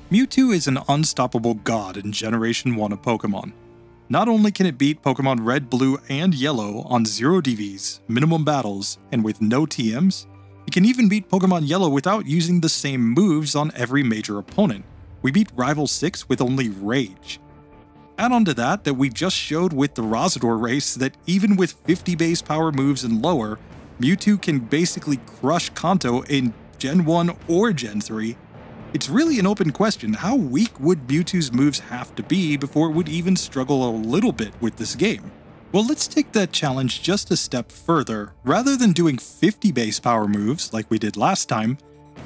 Mewtwo is an unstoppable god in Generation 1 of Pokemon. Not only can it beat Pokemon Red, Blue, and Yellow on 0 DVs, minimum battles, and with no TMs, it can even beat Pokemon Yellow without using the same moves on every major opponent. We beat Rival 6 with only Rage. Add on to that we just showed with the Rosidor race that even with 50 base power moves and lower, Mewtwo can basically crush Kanto in Gen 1 or Gen 3. It's really an open question, how weak would Mewtwo's moves have to be before it would even struggle a little bit with this game? Well, let's take that challenge just a step further. Rather than doing 50 base power moves like we did last time,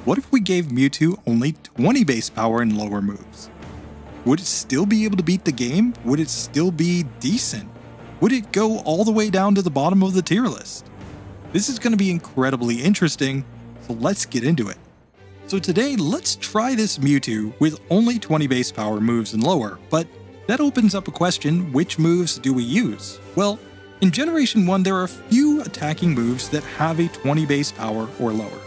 what if we gave Mewtwo only 20 base power and lower moves? Would it still be able to beat the game? Would it still be decent? Would it go all the way down to the bottom of the tier list? This is going to be incredibly interesting, so let's get into it. So today, let's try this Mewtwo with only 20 base power moves and lower, but that opens up a question, which moves do we use? Well, in Generation 1 there are a few attacking moves that have a 20 base power or lower.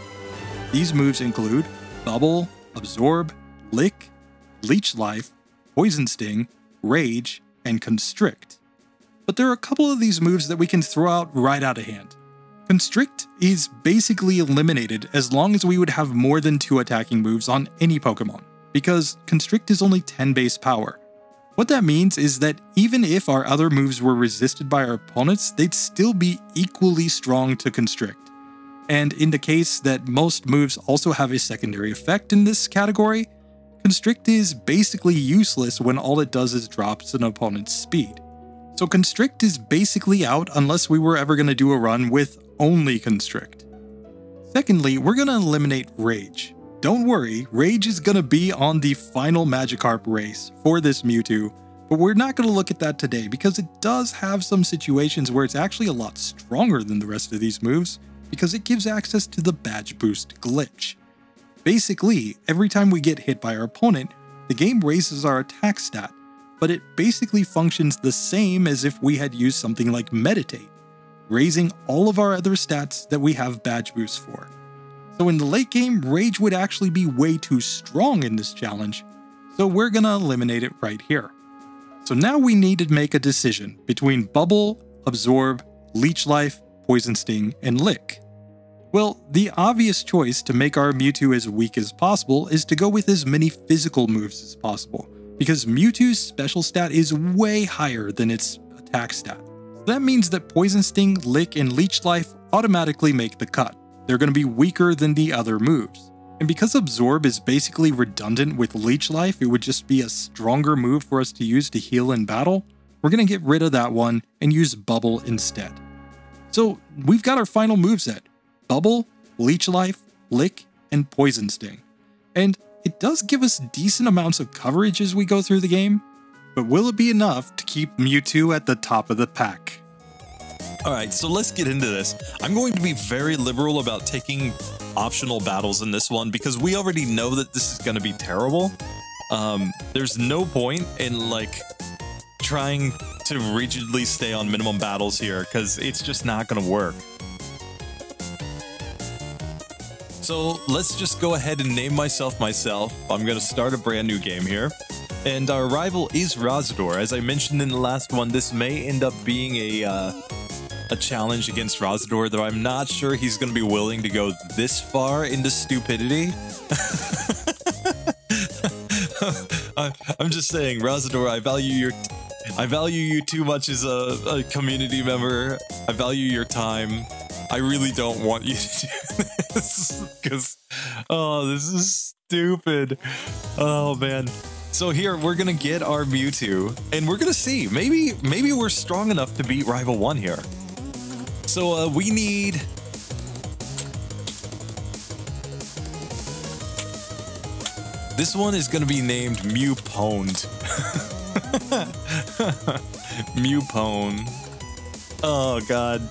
These moves include Bubble, Absorb, Lick, Leech Life, Poison Sting, Rage, and Constrict. But there are a couple of these moves that we can throw out right out of hand. Constrict is basically eliminated as long as we would have more than 2 attacking moves on any Pokemon, because Constrict is only 10 base power. What that means is that even if our other moves were resisted by our opponents, they'd still be equally strong to Constrict. And in the case that most moves also have a secondary effect in this category, Constrict is basically useless when all it does is drops an opponent's speed. So Constrict is basically out unless we were ever going to do a run with only Constrict. Secondly, we're going to eliminate Rage. Don't worry, Rage is going to be on the final Magikarp race for this Mewtwo, but we're not going to look at that today because it does have some situations where it's actually a lot stronger than the rest of these moves because it gives access to the Badge Boost glitch. Basically, every time we get hit by our opponent, the game raises our attack stat, but it basically functions the same as if we had used something like Meditate, raising all of our other stats that we have badge boosts for. So in the late game, Rage would actually be way too strong in this challenge, so we're gonna eliminate it right here. So now we need to make a decision between Bubble, Absorb, Leech Life, Poison Sting, and Lick. Well, the obvious choice to make our Mewtwo as weak as possible is to go with as many physical moves as possible, because Mewtwo's special stat is way higher than its attack stat. That means that Poison Sting, Lick, and Leech Life automatically make the cut. They're going to be weaker than the other moves. And because Absorb is basically redundant with Leech Life, it would just be a stronger move for us to use to heal in battle, we're going to get rid of that one and use Bubble instead. So we've got our final moveset: Bubble, Leech Life, Lick, and Poison Sting. And it does give us decent amounts of coverage as we go through the game, but will it be enough to keep Mewtwo at the top of the pack? Alright, so let's get into this. I'm going to be very liberal about taking optional battles in this one because we already know that this is going to be terrible. There's no point in trying to rigidly stay on minimum battles here because it's just not going to work. So let's just go ahead and name myself. I'm going to start a brand new game here. And our rival is Rosidor. As I mentioned in the last one, this may end up being a challenge against Rosidor, though I'm not sure he's going to be willing to go this far into stupidity. I'm just saying, Rosidor, I value you too much as a community member. I value your time. I really don't want you to do this because, oh, this is stupid. Oh man. So here we're gonna get our Mewtwo, and we're gonna see. Maybe we're strong enough to beat Rival 1 here. So we need. This one is gonna be named Mewpwned. Mewpwn. Oh god.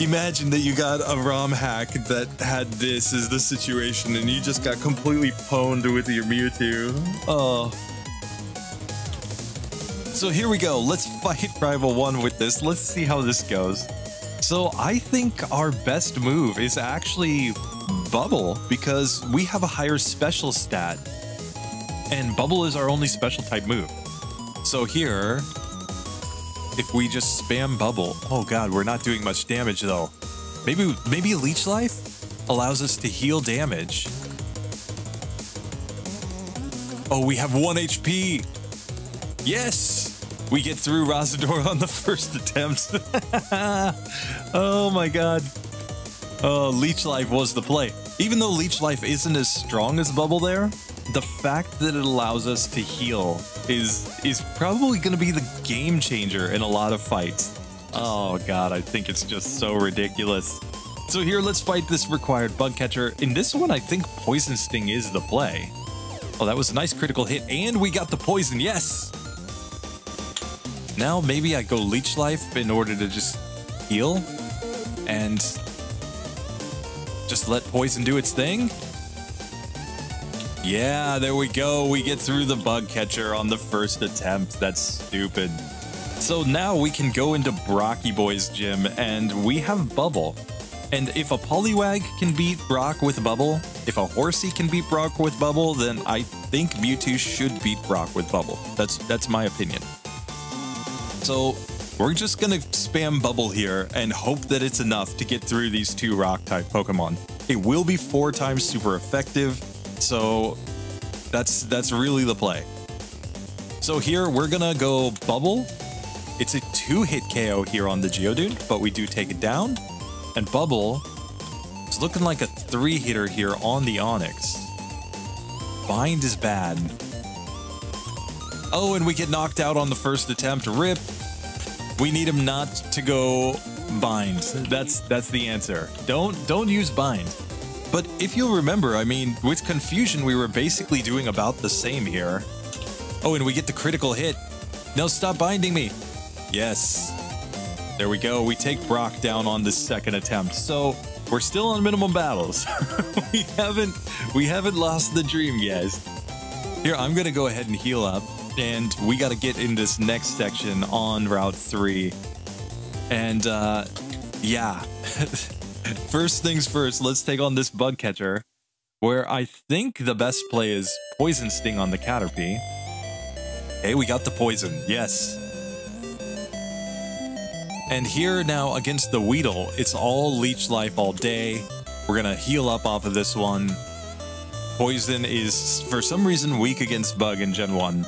Imagine that you got a ROM hack that had this as the situation and you just got completely pwned with your Mewtwo. Oh. So here we go. Let's fight Rival 1 with this. Let's see how this goes. So I think our best move is actually Bubble because we have a higher special stat. and Bubble is our only special type move. So here, if we just spam Bubble, oh god, we're not doing much damage though. Maybe Leech Life allows us to heal damage. Oh, we have 1 HP. Yes, we get through Razador on the first attempt. Oh my god. Oh, Leech Life was the play. Even though Leech Life isn't as strong as Bubble there, the fact that it allows us to heal is probably going to be the game changer in a lot of fights. Oh god, I think it's just so ridiculous. So here, let's fight this required bug catcher. In this one, I think Poison Sting is the play. Oh, that was a nice critical hit, and we got the poison, yes! Now maybe I go Leech Life in order to just heal and just let poison do its thing. Yeah, there we go. We get through the bug catcher on the first attempt. That's stupid. So now we can go into Brocky Boy's gym, and we have Bubble. And if a Poliwag can beat Brock with Bubble, if a Horsey can beat Brock with Bubble, then I think Mewtwo should beat Brock with Bubble. That's my opinion. So we're just gonna spam Bubble here and hope that it's enough to get through these two Rock-type Pokemon. It will be 4 times super effective, so that's really the play. So here we're gonna go Bubble. It's a 2-hit KO here on the Geodude, but we do take it down. And Bubble is looking like a 3-hitter here on the Onix. Bind is bad. Oh, and we get knocked out on the first attempt. RIP. We need him not to go Bind. That's the answer. Don't use Bind. But if you'll remember, I mean, with Confusion, we were basically doing about the same here. Oh, and we get the critical hit. No, stop binding me. Yes. There we go. We take Brock down on the second attempt. So we're still on minimum battles. we haven't lost the dream, guys. Here, I'm gonna go ahead and heal up, and we gotta get in this next section on Route 3. And yeah. First things first, let's take on this bug catcher, where I think the best play is Poison Sting on the Caterpie. Hey, we got the poison. Yes. And here now against the Weedle, it's all Leech Life all day. We're gonna heal up off of this one. Poison is, for some reason, weak against Bug in Gen 1.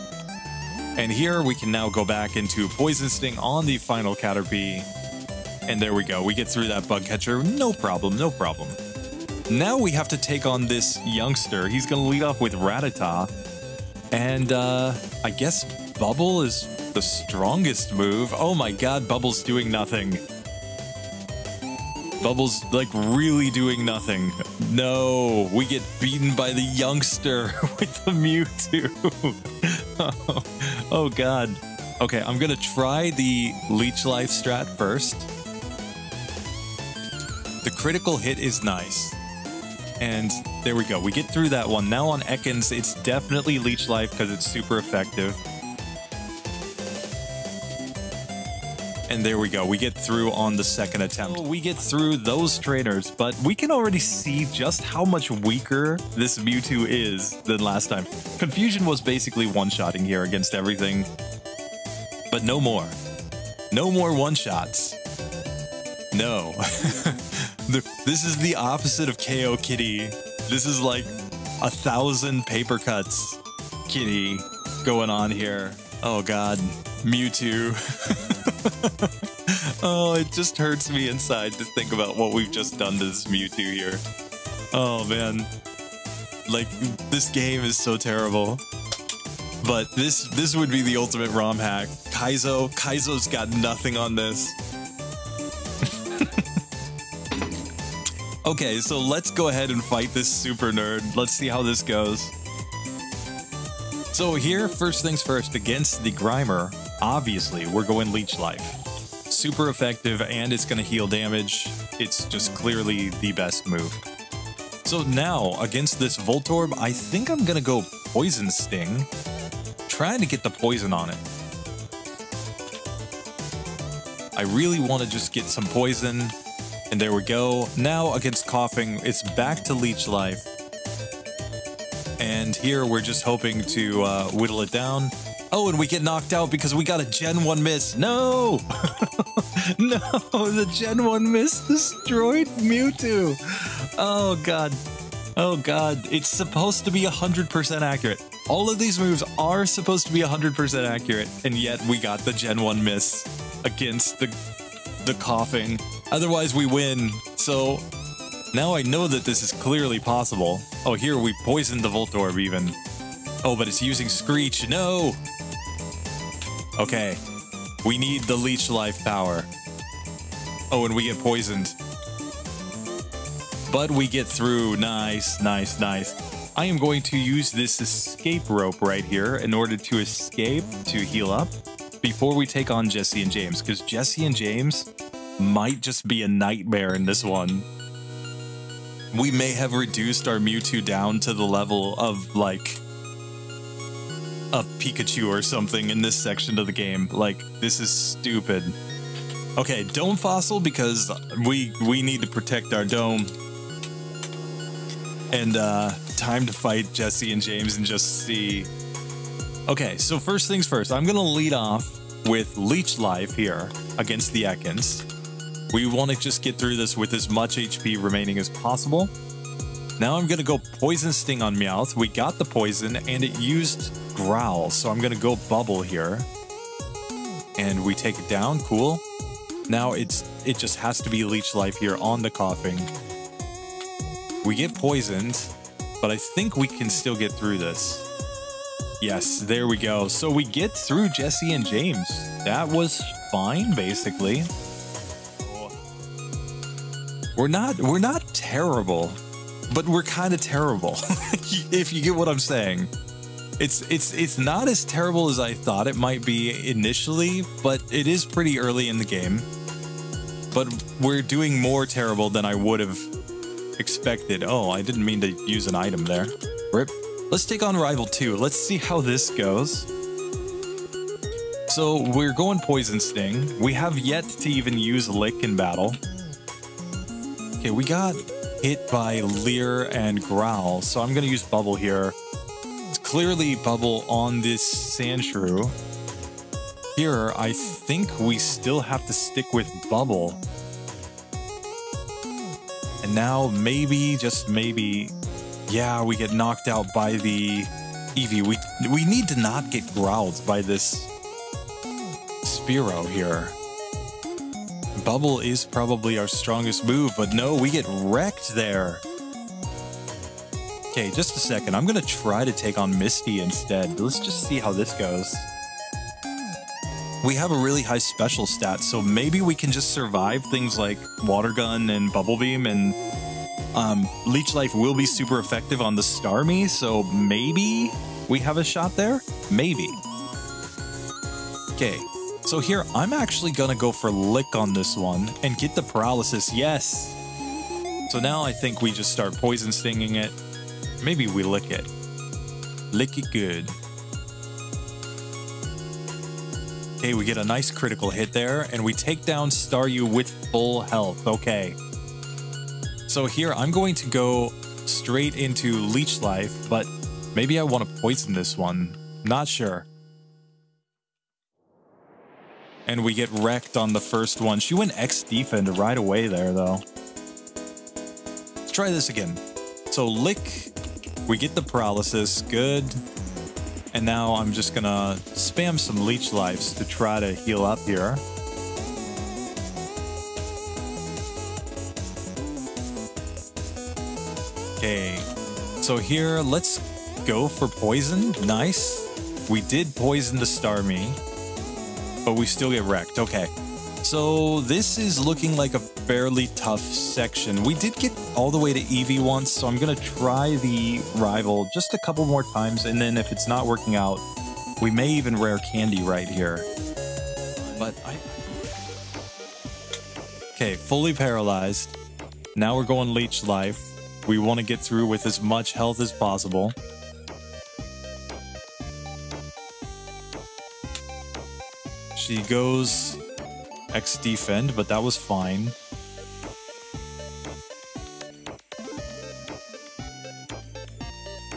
And here we can now go back into Poison Sting on the final Caterpie. And there we go. We get through that bug catcher. No problem, no problem. Now we have to take on this youngster. He's gonna lead off with Rattata. And I guess Bubble is the strongest move. Oh my god, Bubble's doing nothing. Bubble's like really doing nothing. No, we get beaten by the youngster with the Mewtwo. Oh god. Okay, I'm gonna try the Leech Life strat first. The critical hit is nice. And there we go. We get through that one. Now on Ekans, it's definitely Leech Life because it's super effective. And there we go. We get through on the second attempt. We get through those trainers, but we can already see just how much weaker this Mewtwo is than last time. Confusion was basically one-shotting here against everything. But no more. No more one-shots. No. This is the opposite of KO Kitty. This is like 1,000 paper cuts Kitty going on here. Oh god. Mewtwo. Oh, it just hurts me inside to think about what we've just done to this Mewtwo here. Oh man. Like, this game is so terrible. But this would be the ultimate ROM hack. Kaizo's got nothing on this. Okay, so let's go ahead and fight this super nerd. Let's see how this goes. So here, first things first, against the Grimer, obviously, we're going Leech Life. Super effective, and it's going to heal damage. It's just clearly the best move. So now, against this Voltorb, I think I'm going to go Poison Sting. Trying to get the poison on it. I really want to just get some poison. And there we go. Now against Coughing, it's back to Leech Life. And And here we're just hoping to whittle it down. Oh, and we get knocked out because we got a Gen 1 miss. No! No, the Gen 1 miss destroyed Mewtwo. Oh, God. Oh, God. It's supposed to be 100% accurate. All of these moves are supposed to be 100% accurate, and yet we got the Gen 1 miss against the coughing. Otherwise, we win. So now I know that this is clearly possible. Oh, here we poisoned the Voltorb even. Oh, but it's using Screech. No! Okay. We need the Leech Life power. Oh, and we get poisoned. But we get through. Nice, nice, nice. I am going to use this escape rope right here in order to escape, to heal up, before we take on Jesse and James, because Jesse and James might just be a nightmare in this one. We may have reduced our Mewtwo down to the level of, like, a Pikachu or something in this section of the game. Like, this is stupid. Okay, Dome Fossil, because we need to protect our dome. And, time to fight Jesse and James and just see. Okay, so first things first, I'm gonna lead off with Leech Life here against the Ekans. We want to just get through this with as much HP remaining as possible. Now I'm gonna go Poison Sting on Meowth. We got the poison and it used Growl, so I'm gonna go Bubble here. And we take it down, cool. Now it just has to be Leech Life here on the coughing. We get poisoned, but I think we can still get through this. Yes, there we go. So we get through Jesse and James. That was fine, basically. We're not terrible, but we're kind of terrible. If you get what I'm saying. It's not as terrible as I thought it might be initially, but it is pretty early in the game. But we're doing more terrible than I would have expected. Oh, I didn't mean to use an item there. Rip. Let's take on Rival 2. Let's see how this goes. So we're going Poison Sting. We have yet to even use Lick in battle. Okay, we got hit by Leer and Growl, so I'm going to use Bubble here. It's clearly Bubble on this Sandshrew. Here, I think we still have to stick with Bubble. And now maybe, just maybe, yeah, we get knocked out by the Eevee. We need to not get growled by this Spearow here. Bubble is probably our strongest move, but no, we get wrecked there. Okay, just a second. I'm going to try to take on Misty instead. Let's just see how this goes. We have a really high special stat, so maybe we can just survive things like Water Gun and Bubble Beam, and Leech Life will be super effective on the Starmie, so maybe we have a shot there? Maybe. Okay, so here I'm actually gonna go for Lick on this one and get the Paralysis, yes! So now I think we just start Poison Stinging it. Maybe we Lick it. Lick it good. Okay, we get a nice critical hit there, and we take down Staryu with full health. Okay. So here, I'm going to go straight into Leech Life, but maybe I want to poison this one. Not sure. And we get wrecked on the first one. She went X-Defend right away there, though. Let's try this again. So Lick, we get the Paralysis, good. And now I'm just gonna spam some Leech Lives to try to heal up here. Okay, so here, let's go for Poison. Nice. We did poison the Starmie, but we still get wrecked. Okay, so this is looking like a fairly tough section. We did get all the way to Eevee once, so I'm gonna try the rival just a couple more times, and then if it's not working out, we may even rare Candy right here. But okay, fully paralyzed. Now we're going Leech Life. We want to get through with as much health as possible. She goes X-Defend, but that was fine.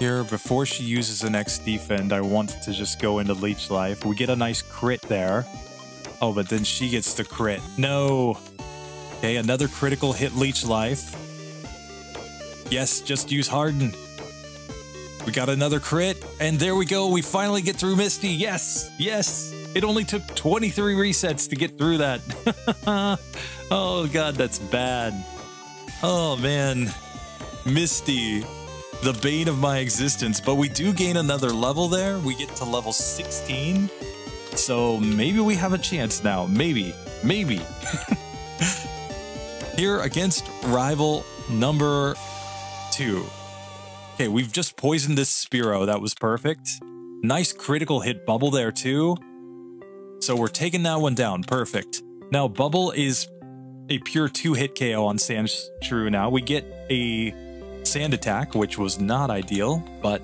Here, before she uses an X defend, I want to just go into Leech Life. We get a nice crit there. Oh, but then she gets the crit. No. Okay, another critical hit Leech Life. Yes, just use Harden. We got another crit, and there we go. We finally get through Misty. Yes, yes. It only took 23 resets to get through that. Oh, God, that's bad. Oh, man. Misty, the bane of my existence. But we do gain another level there. We get to level 16. So maybe we have a chance now. Maybe. Maybe. Here against rival number 2. Okay, we've just poisoned this Spearow. That was perfect. Nice critical hit Bubble there too. So we're taking that one down. Perfect. Now Bubble is a pure 2-hit KO on Sandshrew now. We get a Sand Attack, which was not ideal, but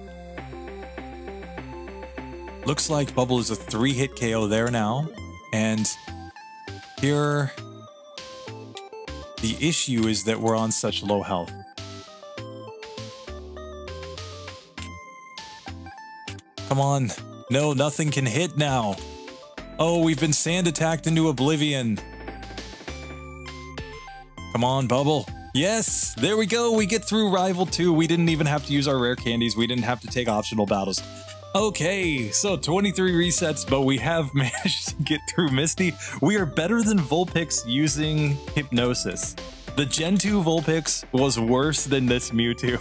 looks like Bubble is a 3-hit KO there now. And here, the issue is that we're on such low health. Come on. No, nothing can hit now. Oh, we've been Sand Attacked into oblivion. Come on, Bubble. Yes, there we go. We get through Rival 2. We didn't even have to use our rare candies. We didn't have to take optional battles. Okay, so 23 resets, but we have managed to get through Misty. We are better than Vulpix using Hypnosis. The Gen 2 Vulpix was worse than this Mewtwo.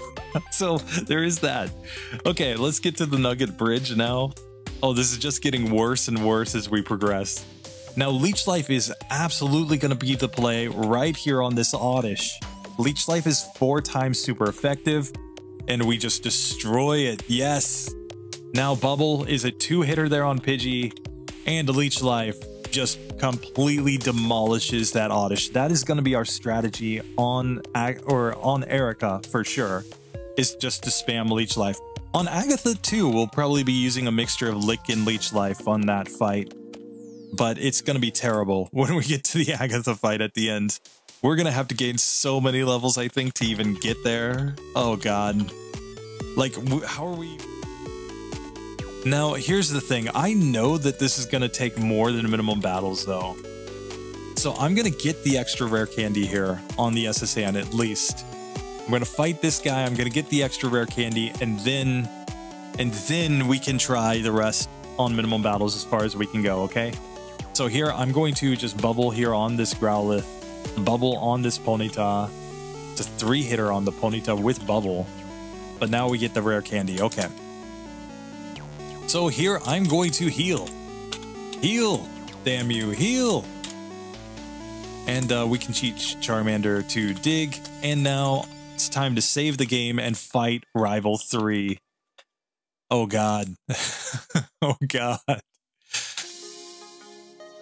So there is that. Okay, let's get to the Nugget Bridge now. Oh, this is just getting worse and worse as we progress. Now, Leech Life is absolutely going to be the play right here on this Oddish. Leech Life is 4 times super effective, and we just destroy it. Yes! Now Bubble is a 2-hitter there on Pidgey, and Leech Life just completely demolishes that Oddish. That is going to be our strategy on Erica for sure, is just to spam Leech Life. On Agatha too, we'll probably be using a mixture of Lick and Leech Life on that fight, but it's going to be terrible when we get to the Agatha fight at the end. We're going to have to gain so many levels, I think, to even get there. Oh god. Like, how are we... Now, here's the thing. I know that this is going to take more than minimum battles, though. So I'm going to get the extra rare candy here on the SSN, at least. I'm going to fight this guy. I'm going to get the extra rare candy, and then we can try the rest on minimum battles as far as we can go, okay? So here, I'm going to just Bubble here on this Growlithe, Bubble on this Ponyta. It's a 3-hitter on the Ponyta with Bubble. But now we get the rare candy, okay. So here, I'm going to heal. Heal! Damn you, heal! And we can teach Charmander to dig. And now it's time to save the game and fight Rival 3. Oh god. Oh god.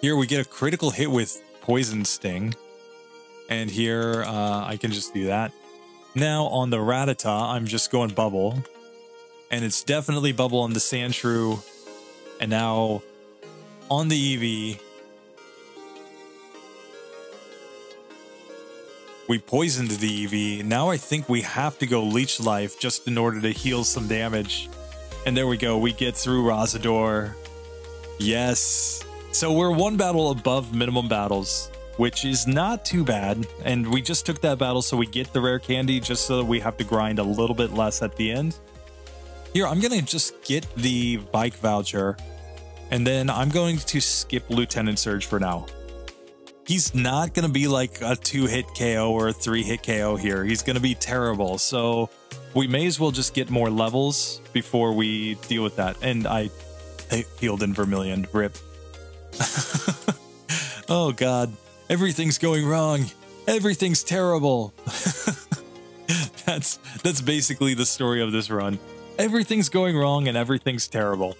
Here we get a critical hit with Poison Sting. And here, I can just do that. Now on the Rattata, I'm just going Bubble. And it's definitely Bubble on the Sandshrew. And now on the Eevee, we poisoned the Eevee. Now I think we have to go Leech Life just in order to heal some damage. And there we go. We get through Rosador. Yes. So we're 1 battle above minimum battles, which is not too bad. And we just took that battle so we get the rare candy just so that we have to grind a little bit less at the end. Here, I'm going to just get the bike voucher, and then I'm going to skip Lieutenant Surge for now. He's not going to be like a 2-hit KO or a 3-hit KO here. He's going to be terrible, so we may as well just get more levels before we deal with that. And I healed in Vermilion. RIP. Oh god. Everything's going wrong. Everything's terrible. That's basically the story of this run. Everything's going wrong and everything's terrible.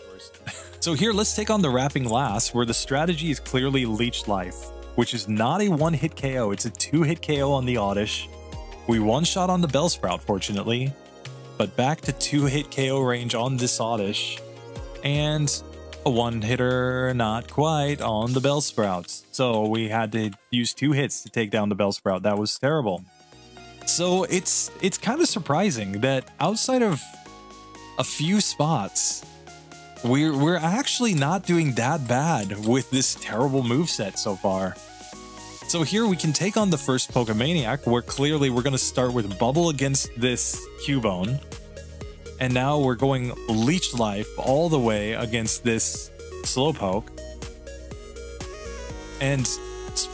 So here, let's take on the Wrapping Lass, where the strategy is clearly Leech Life, which is not a 1-hit KO. It's a 2-hit KO on the Oddish. We one-shot on the Bellsprout, fortunately, but back to 2-hit KO range on this Oddish, and a 1-hitter, not quite, on the Bellsprout. So we had to use 2 hits to take down the Bellsprout. That was terrible. So it's kind of surprising that outside of a few spots. We're actually not doing that bad with this terrible moveset so far. So here we can take on the first Pokemaniac, where clearly we're going to start with Bubble against this Cubone. And now we're going Leech Life all the way against this Slowpoke. And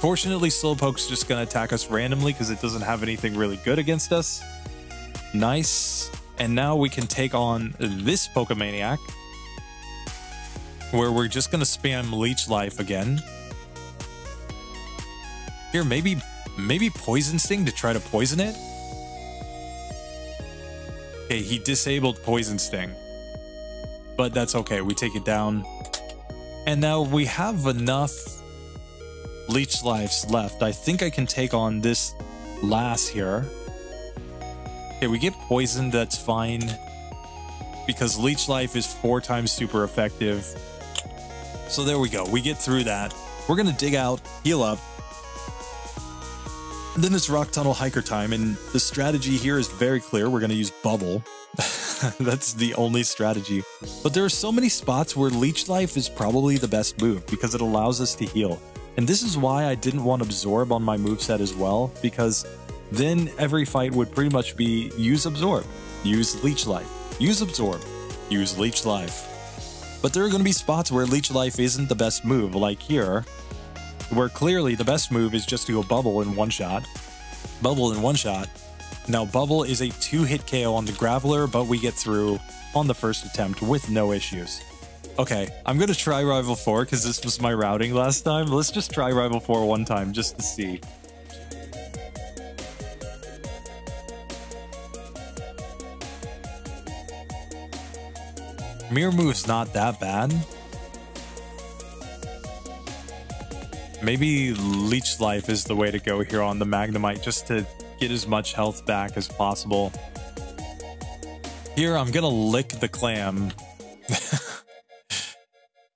fortunately, Slowpoke's just going to attack us randomly because it doesn't have anything really good against us. Nice. And now we can take on this Pokemaniac, where we're just going to spam Leech Life again. Here, maybe Poison Sting to try to poison it? Okay, he disabled Poison Sting. But that's okay, we take it down. And now we have enough Leech Lives left. I think I can take on this Lass here. Okay, we get poisoned, that's fine. Because Leech Life is 4 times super effective. So there we go, we get through that. We're gonna dig out, heal up. And then it's Rock Tunnel Hiker time, and the strategy here is very clear. We're gonna use Bubble. That's the only strategy. But there are so many spots where Leech Life is probably the best move because it allows us to heal. And this is why I didn't want Absorb on my moveset as well, because then every fight would pretty much be use Absorb, use Leech Life, use Absorb, use Leech Life. But there are going to be spots where Leech Life isn't the best move, like here, where clearly the best move is just to go Bubble in one shot. Bubble in one shot. Now Bubble is a 2-hit KO on the Graveler, but we get through on the first attempt with no issues. Okay, I'm going to try Rival 4 because this was my routing last time. Let's just try Rival 4 one time just to see. Mirror Move's not that bad. Maybe Leech Life is the way to go here on the Magnemite just to get as much health back as possible. Here, I'm gonna lick the Clam.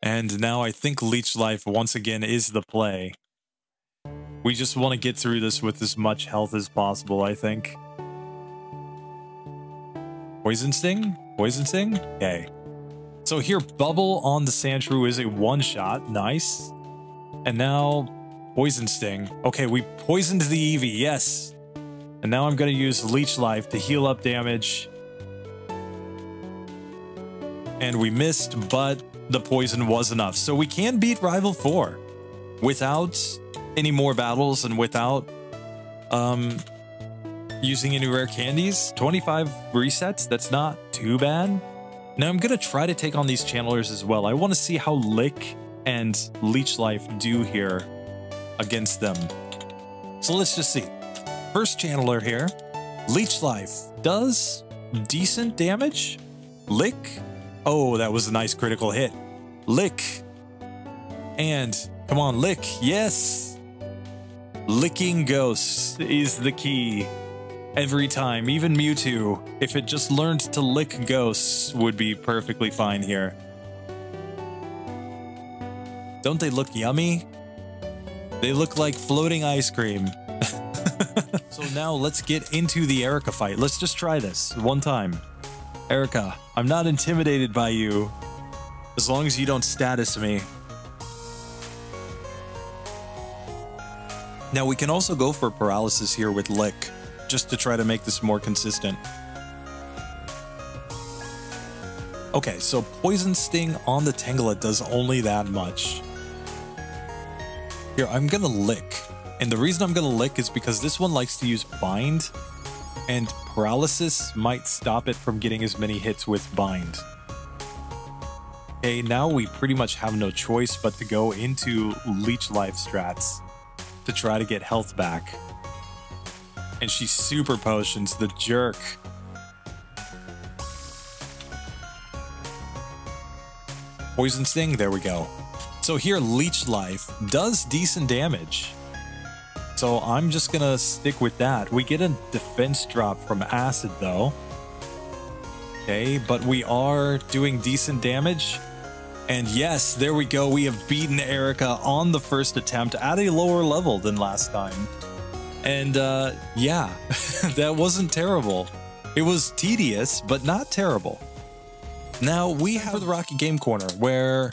And now I think Leech Life once again is the play. We just want to get through this with as much health as possible, I think. Poison Sting? Poison Sting? Okay. So here, Bubble on the Sandshrew is a one-shot. Nice. And now, Poison Sting. Okay, we poisoned the Eevee, yes. And now I'm going to use Leech Life to heal up damage. And we missed, but the poison was enough. So we can beat Rival 4 without any more battles and without using any rare candies. 25 resets, that's not too bad. Now I'm going to try to take on these channelers as well. I want to see how Lick and Leech Life do here against them. So let's just see. First channeler here. Leech Life does decent damage. Lick. Oh, that was a nice critical hit. Lick. And come on, Lick. Yes. Licking ghosts is the key. Every time, even Mewtwo, if it just learned to lick ghosts, would be perfectly fine here. Don't they look yummy? They look like floating ice cream. So now let's get into the Erica fight. Let's just try this one time. Erica, I'm not intimidated by you, as long as you don't status me. Now we can also go for paralysis here with Lick, just to try to make this more consistent. Okay, so Poison Sting on the Tangela does only that much. Here, I'm gonna Lick. And the reason I'm gonna Lick is because this one likes to use Bind, and Paralysis might stop it from getting as many hits with Bind. Okay, now we pretty much have no choice but to go into Leech Life strats to try to get health back. And she super potions the jerk. Poison Sting, there we go. So here Leech Life does decent damage. So I'm just gonna stick with that. We get a defense drop from Acid though. Okay, but we are doing decent damage. And yes, there we go. We have beaten Erica on the first attempt at a lower level than last time. And yeah, that wasn't terrible. It was tedious, but not terrible. Now we have the Rocky Game Corner, where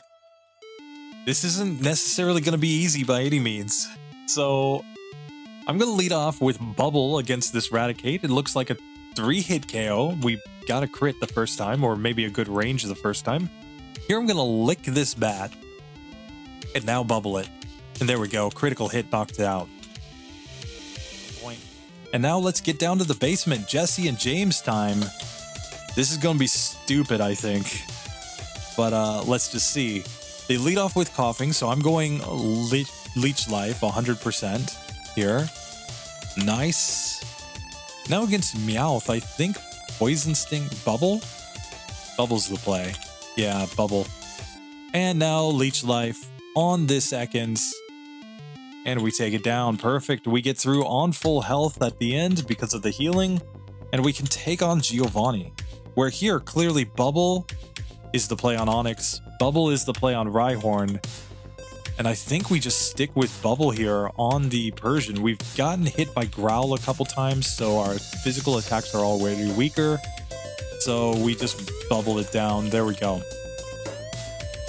this isn't necessarily going to be easy by any means. So I'm going to lead off with Bubble against this Raticate. It looks like a 3-hit KO. We got a crit the first time, or maybe a good range the first time. Here I'm going to lick this bat, and now Bubble it. And there we go, critical hit knocked it out. And now let's get down to the basement. Jesse and James time. This is going to be stupid, I think. But let's just see. They lead off with coughing, so I'm going Leech Life 100% here. Nice. Now against Meowth, I think Poison Sting, Bubble? Bubble's the play. Yeah, Bubble. And now Leech Life on this seconds. And we take it down. Perfect. We get through on full health at the end because of the healing. And we can take on Giovanni. Where here, clearly Bubble is the play on Onyx. Bubble is the play on Rhyhorn. And I think we just stick with Bubble here on the Persian. We've gotten hit by Growl a couple times, so our physical attacks are already weaker. So we just bubble it down. There we go.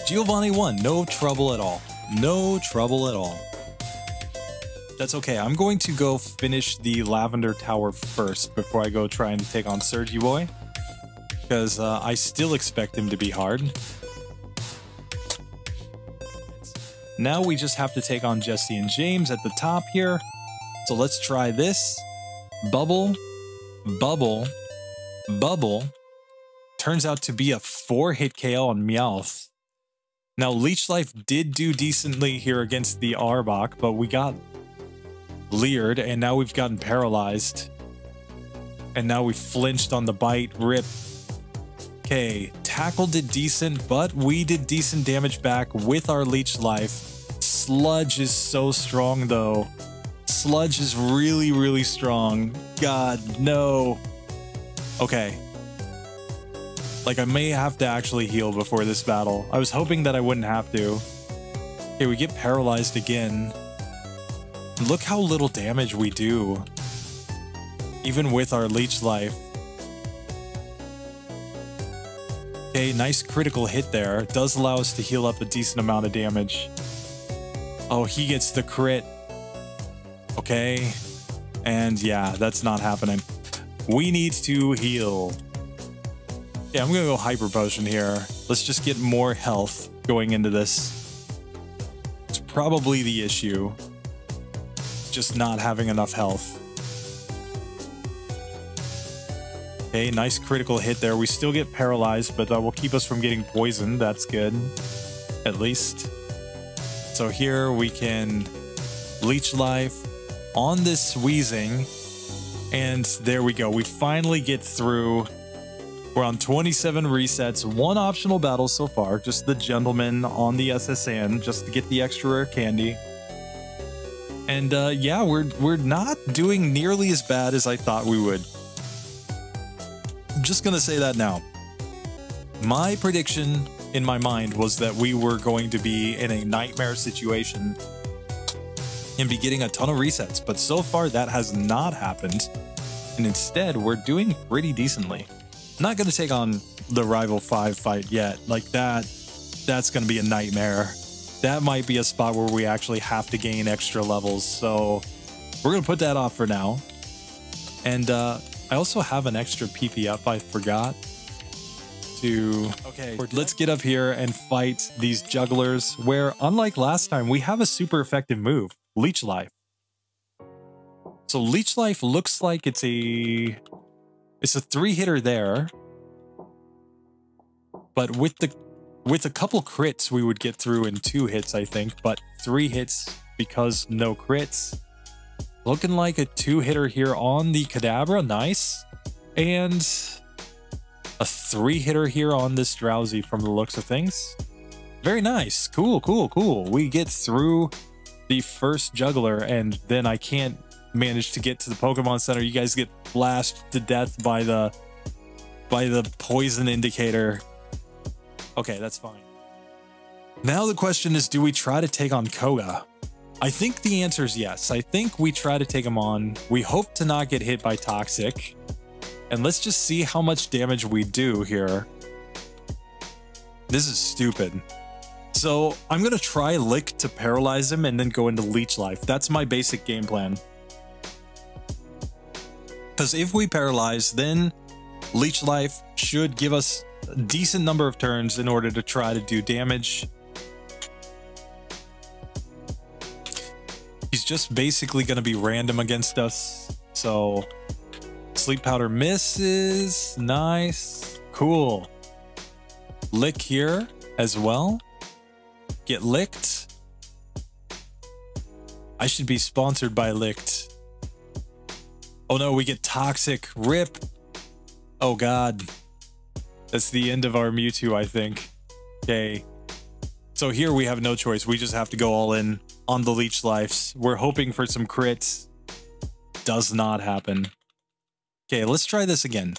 Giovanni won. No trouble at all. No trouble at all. That's okay. I'm going to go finish the Lavender Tower first before I go try and take on Sergi Boy. Because I still expect him to be hard. Now we just have to take on Jesse and James at the top here. So let's try this. Bubble. Bubble. Bubble. Turns out to be a 4-hit KO on Meowth. Now Leech Life did do decently here against the Arbok, but we got leered, and now we've gotten paralyzed. And now we flinched on the bite. Rip. Okay, Tackle did decent, but we did decent damage back with our Leech Life. Sludge is so strong, though. Sludge is really, really strong. God, no. Okay. Like, I may have to actually heal before this battle. I was hoping that I wouldn't have to. Okay, we get paralyzed again. Look how little damage we do. Even with our Leech Life. Okay, nice critical hit there. It does allow us to heal up a decent amount of damage. Oh, he gets the crit. Okay. And yeah, that's not happening. We need to heal. Yeah, I'm gonna go Hyper Potion here. Let's just get more health going into this. It's probably the issue. Just not having enough health. Okay, nice critical hit there. We still get paralyzed, but that will keep us from getting poisoned. That's good, at least. So here we can Leech Life on this Weezing, and there we go. We finally get through. We're on 27 resets, 1 optional battle so far, just the Gentleman on the SSN, just to get the extra rare candy. And yeah, we're not doing nearly as bad as I thought we would. I'm just gonna say that now. My prediction in my mind was that we were going to be in a nightmare situation and be getting a ton of resets, but so far that has not happened. And instead, we're doing pretty decently. I'm not gonna take on the Rival 5 fight yet. Like that's gonna be a nightmare. That might be a spot where we actually have to gain extra levels, so we're gonna put that off for now. And I also have an extra PP up, I forgot to... Okay, let's get up here and fight these jugglers, where, unlike last time, we have a super effective move, Leech Life. So Leech Life looks like it's a 3-hitter there, but with a couple crits, we would get through in 2 hits, I think, but 3 hits because no crits. Looking like a 2-hitter here on the Kadabra, nice. And a 3-hitter here on this Drowsy from the looks of things. Very nice, cool, cool, cool. We get through the first juggler, and then I can't manage to get to the Pokemon Center. You guys get flashed to death by the poison indicator. Okay, that's fine. Now the question is, do we try to take on Koga? I think the answer is yes. I think we try to take him on. We hope to not get hit by Toxic. And let's just see how much damage we do here. This is stupid. So I'm gonna try Lick to paralyze him and then go into Leech Life. That's my basic game plan. Because if we paralyze, then Leech Life should give us a decent number of turns in order to try to do damage. He's just basically going to be random against us. So Sleep Powder misses. Nice. Cool. Lick here as well. Get licked. I should be sponsored by Licked. Oh no, we get Toxic. Rip. Oh god. That's the end of our Mewtwo, I think. Okay. So here we have no choice. We just have to go all in on the Leech Lives. We're hoping for some crits. Does not happen. Okay, let's try this again.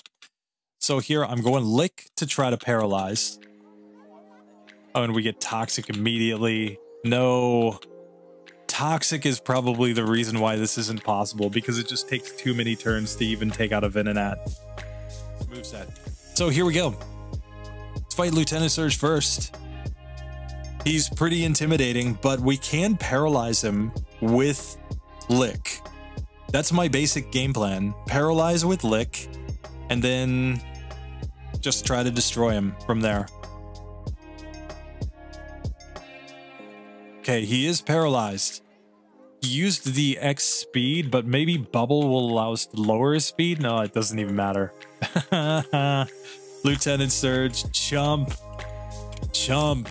So here I'm going Lick to try to paralyze. Oh, and we get Toxic immediately. No. Toxic is probably the reason why this isn't possible, because it just takes too many turns to even take out a Venonat. Moveset. So here we go. Let's fight Lieutenant Surge first. He's pretty intimidating, but we can paralyze him with Lick. That's my basic game plan. Paralyze with Lick, and then just try to destroy him from there. Okay, he is paralyzed. He used the X speed, but maybe Bubble will allow us to lower his speed? No, it doesn't even matter. Lieutenant Surge, chump. Chump.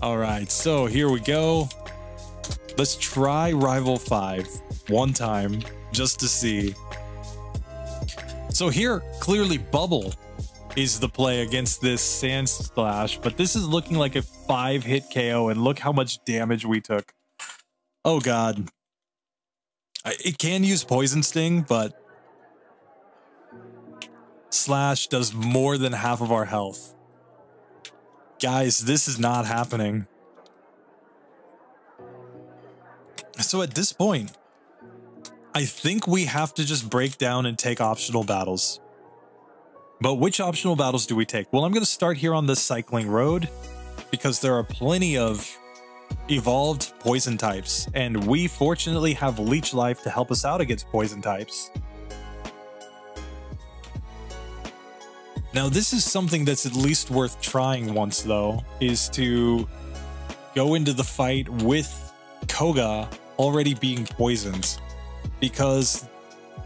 Alright, so here we go. Let's try Rival 5 one time, just to see. So here, clearly Bubble is the play against this Sand Slash, but this is looking like a 5-hit KO, and look how much damage we took. Oh god. It can use Poison Sting, but Slash does more than half of our health. Guys, this is not happening. So at this point, I think we have to just break down and take optional battles. But which optional battles do we take? Well, I'm going to start here on this Cycling Road, because there are plenty of evolved poison types, and we fortunately have Leech Life to help us out against poison types. Now, this is something that's at least worth trying once, though, is to go into the fight with Koga already being poisoned. Because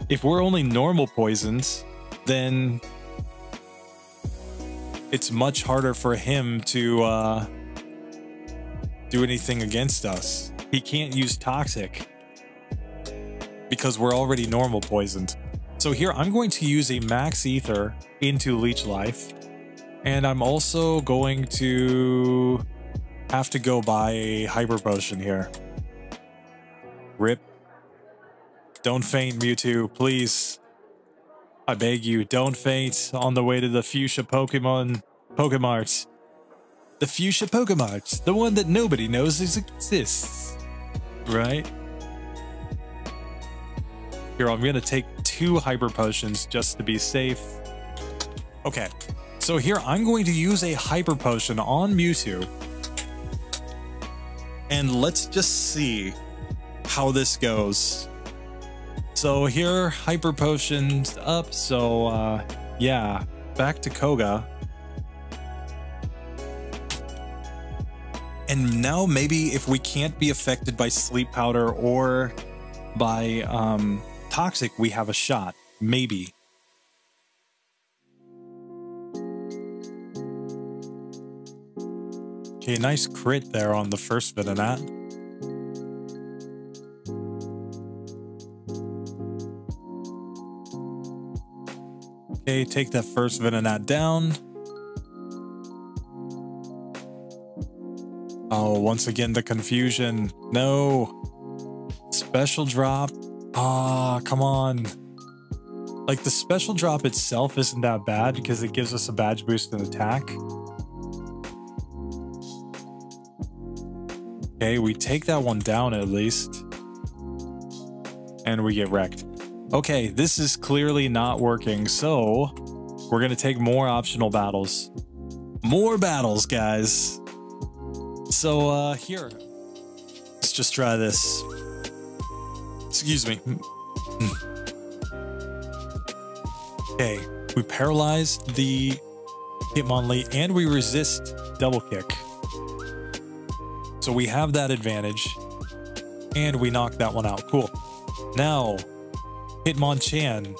if we're only normal poisons, then it's much harder for him to do anything against us. He can't use Toxic because we're already normal poisoned. So here I'm going to use a Max Ether into Leech Life, and I'm also going to have to go buy a Hyper Potion here. Rip. Don't faint, Mewtwo, please. I beg you, don't faint on the way to the Fuchsia Pokemart. The Fuchsia Pokemart, the one that nobody knows exists. Right? Here, I'm gonna take 2 Hyper Potions just to be safe. Okay, so here I'm going to use a Hyper Potion on Mewtwo. And let's just see how this goes. So here, Hyper Potion's up, so yeah, back to Koga. And now maybe if we can't be affected by Sleep Powder or by Toxic, we have a shot. Maybe. Okay, nice crit there on the first Venonat. Okay, take that first Venonat down. Oh, once again, the confusion. No. Special drop. Ah, come on. Like, the special drop itself isn't that bad because it gives us a badge boost in attack. Okay, we take that one down at least. And we get wrecked. Okay, this is clearly not working, so We're going to take more optional battles. More battles, guys. So, here. Let's just try this. Excuse me. Okay, we paralyzed the Hitmonlee and we resist double kick. So we have that advantage. And we knocked that one out. Cool. Now, Hitmonchan.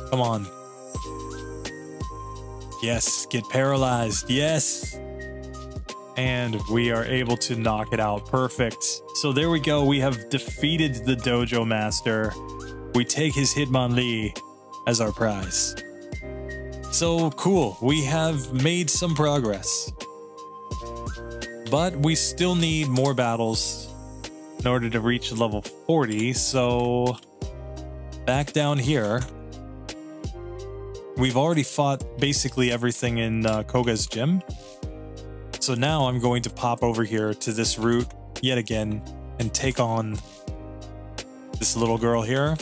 Come on. Yes, get paralyzed. Yes. And we are able to knock it out. Perfect. So there we go. We have defeated the Dojo Master. We take his Hitmonlee as our prize. So cool. We have made some progress. But we still need more battles in order to reach level 40. So back down here. We've already fought basically everything in Koga's gym. So now I'm going to pop over here to this route yet again and take on this little girl here.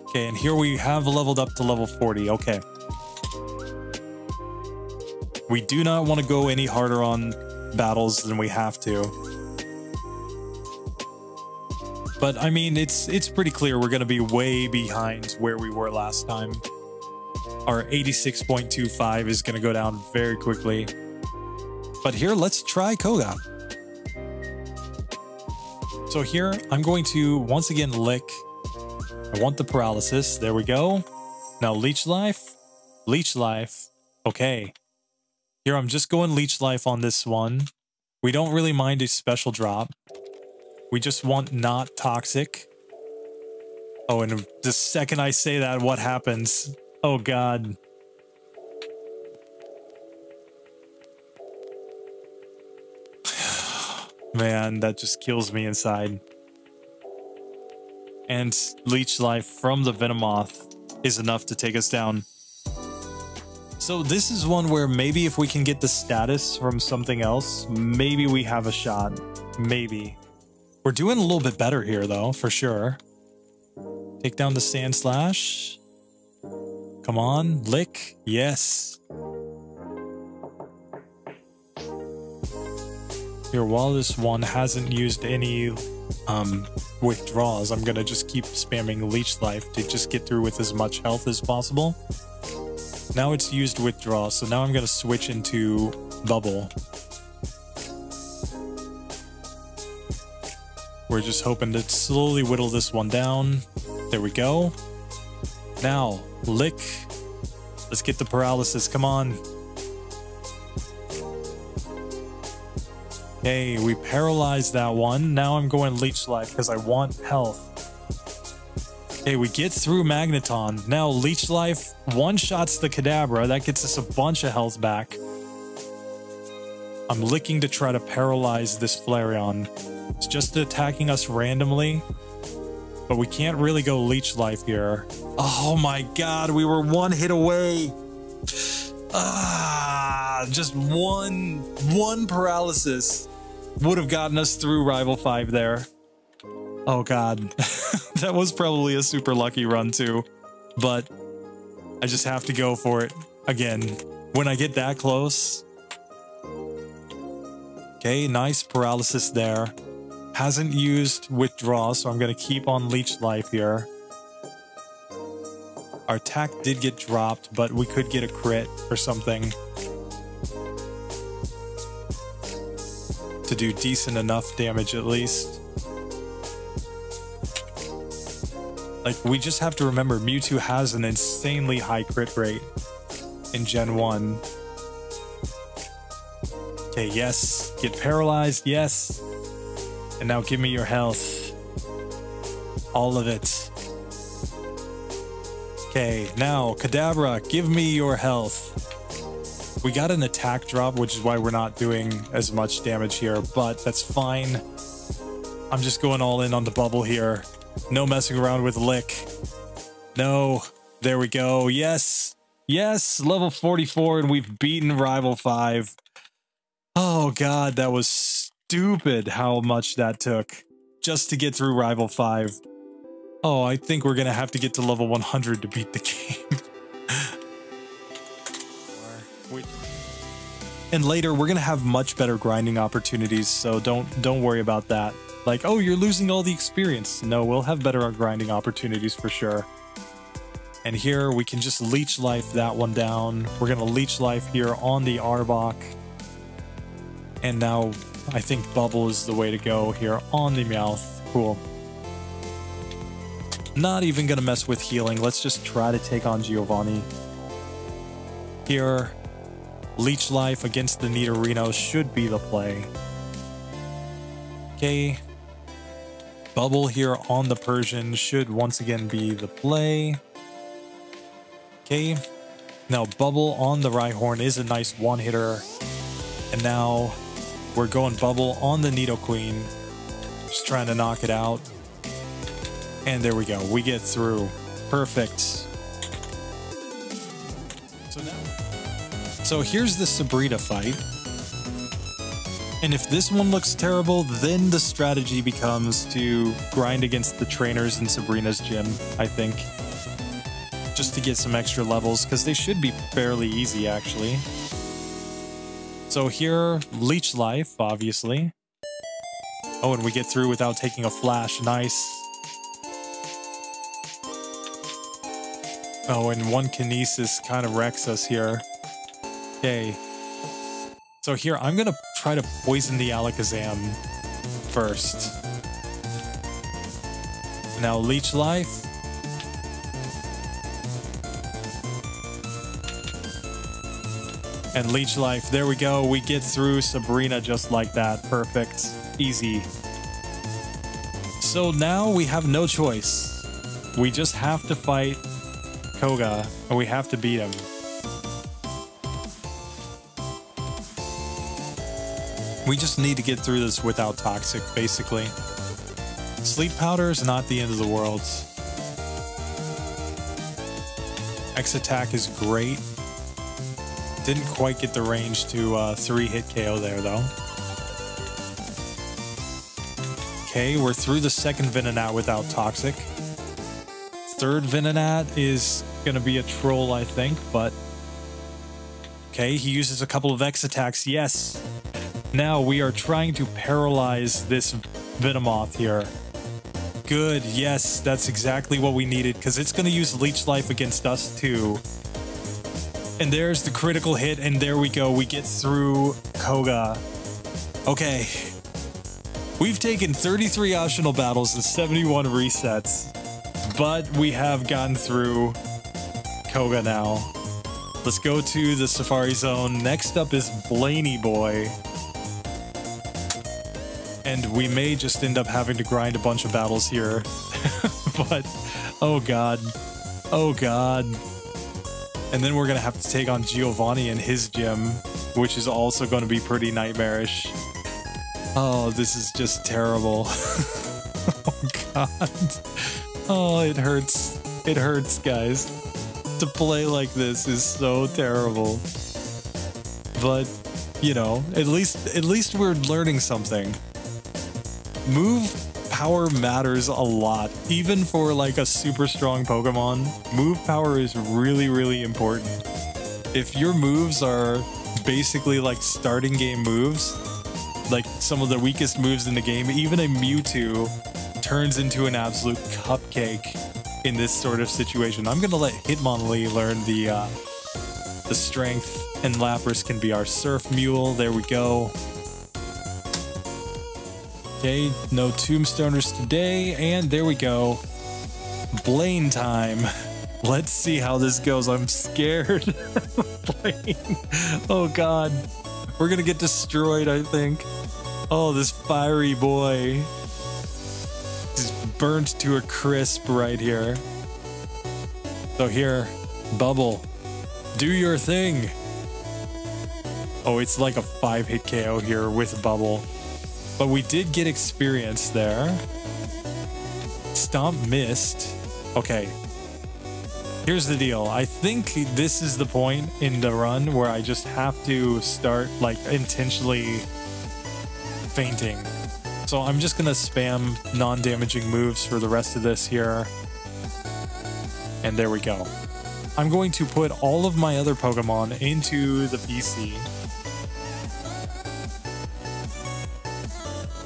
Okay, and here we have leveled up to level 40. Okay. We do not want to go any harder on battles than we have to. But I mean, it's pretty clear we're going to be way behind where we were last time. Our 86.25 is going to go down very quickly. But here, let's try Koga. So here, I'm going to once again lick. I want the paralysis. There we go. Now leech life. Leech life. Okay. Here, I'm just going leech life on this one. We don't really mind a special drop. We just want not toxic. Oh, and the second I say that, what happens? Oh, God. Man, that just kills me inside. And leech life from the Venomoth is enough to take us down. So this is one where maybe if we can get the status from something else, maybe we have a shot. Maybe. We're doing a little bit better here, though, for sure. Take down the Sand Slash. Come on, lick. Yes. Here, while this one hasn't used any withdrawals, I'm gonna just keep spamming Leech Life to just get through with as much health as possible. Now it's used withdrawal, so now I'm gonna switch into Bubble. We're just hoping to slowly whittle this one down. There we go. Now, lick. Let's get the paralysis. Come on. Okay, we paralyzed that one. Now I'm going Leech Life because I want health. Okay, we get through Magneton. Now Leech Life one-shots the Kadabra. That gets us a bunch of health back. I'm licking to try to paralyze this Flareon. It's just attacking us randomly. But we can't really go Leech Life here. Oh my god, we were one hit away. Just one paralysis would have gotten us through Rival 5 there. Oh god. That was probably a super lucky run too. But I just have to go for it again. When I get that close. Okay, nice paralysis there. Hasn't used withdraw, so I'm going to keep on Leech Life here. Our attack did get dropped, but we could get a crit or something to do decent enough damage at least. Like, we just have to remember Mewtwo has an insanely high crit rate in Gen 1. Okay, yes. Get paralyzed, yes. And now give me your health. All of it. Okay, now, Kadabra, give me your health. We got an attack drop, which is why we're not doing as much damage here, but that's fine. I'm just going all in on the bubble here. No messing around with Lick. No. There we go. Yes. Yes, level 44, and we've beaten Rival 5. Oh god, that was stupid how much that took just to get through Rival 5. Oh, I think we're gonna have to get to level 100 to beat the game. And later, we're gonna have much better grinding opportunities, so don't worry about that. Like, oh, you're losing all the experience. No, we'll have better grinding opportunities for sure. And here, we can just leech life that one down. We're gonna leech life here on the Arbok. And now, I think Bubble is the way to go here on the Meowth. Cool. Not even gonna mess with healing. Let's just try to take on Giovanni. Here, leech life against the Nidorino should be the play. Okay. Bubble here on the Persian should once again be the play. Okay. Now Bubble on the Rhyhorn is a nice one-hitter. And now we're going Bubble on the Nidoqueen. Just trying to knock it out. And there we go. We get through. Perfect. So here's the Sabrina fight. And if this one looks terrible, then the strategy becomes to grind against the trainers in Sabrina's gym, I think. Just to get some extra levels, because they should be fairly easy, actually. So here, Leech Life, obviously. Oh, and we get through without taking a flash. Nice. Oh, and one Kinesis kind of wrecks us here. Okay. So here, I'm going to try to poison the Alakazam first. Now, Leech Life. And Leech Life. There we go. We get through Sabrina just like that. Perfect. Easy. So now we have no choice. We just have to fight Koga, and we have to beat him. We just need to get through this without Toxic, basically. Sleep Powder is not the end of the world. X Attack is great. Didn't quite get the range to 3-hit KO there, though. Okay, we're through the second Venonat without Toxic. Third Venonat is gonna be a troll, I think, but... Okay, he uses a couple of X attacks, yes! Now we are trying to paralyze this Venomoth here. Good, yes, that's exactly what we needed, because it's gonna use Leech Life against us too. And there's the critical hit, and there we go, we get through Koga. Okay. We've taken 33 optional battles and 71 resets. But we have gotten through Koga now. Let's go to the Safari Zone. Next up is Blaney Boy. And we may just end up having to grind a bunch of battles here. But, oh god. Oh god. And then we're going to have to take on Giovanni in his gym, which is also going to be pretty nightmarish. Oh, this is just terrible. Oh god. Oh, it hurts. It hurts, guys. To play like this is so terrible. But, you know, at least we're learning something. Move power matters a lot. Even for like a super strong Pokemon, move power is really, really important. If your moves are basically like starting game moves, like some of the weakest moves in the game, even a Mewtwo turns into an absolute cupcake in this sort of situation. I'm gonna let Hitmonlee learn the strength, and Lapras can be our Surf Mule. There we go. Okay, no Tombstoners today, and there we go. Blaine time. Let's see how this goes. I'm scared. Blaine. Oh god. We're gonna get destroyed, I think. Oh, this fiery boy. He's burnt to a crisp right here. So here, Bubble. Do your thing. Oh, it's like a 5-hit KO here with Bubble. But we did get experience there. Stomp missed. Okay. Here's the deal. I think this is the point in the run where I just have to start like intentionally fainting. So I'm just gonna spam non-damaging moves for the rest of this here. And there we go. I'm going to put all of my other Pokemon into the PC.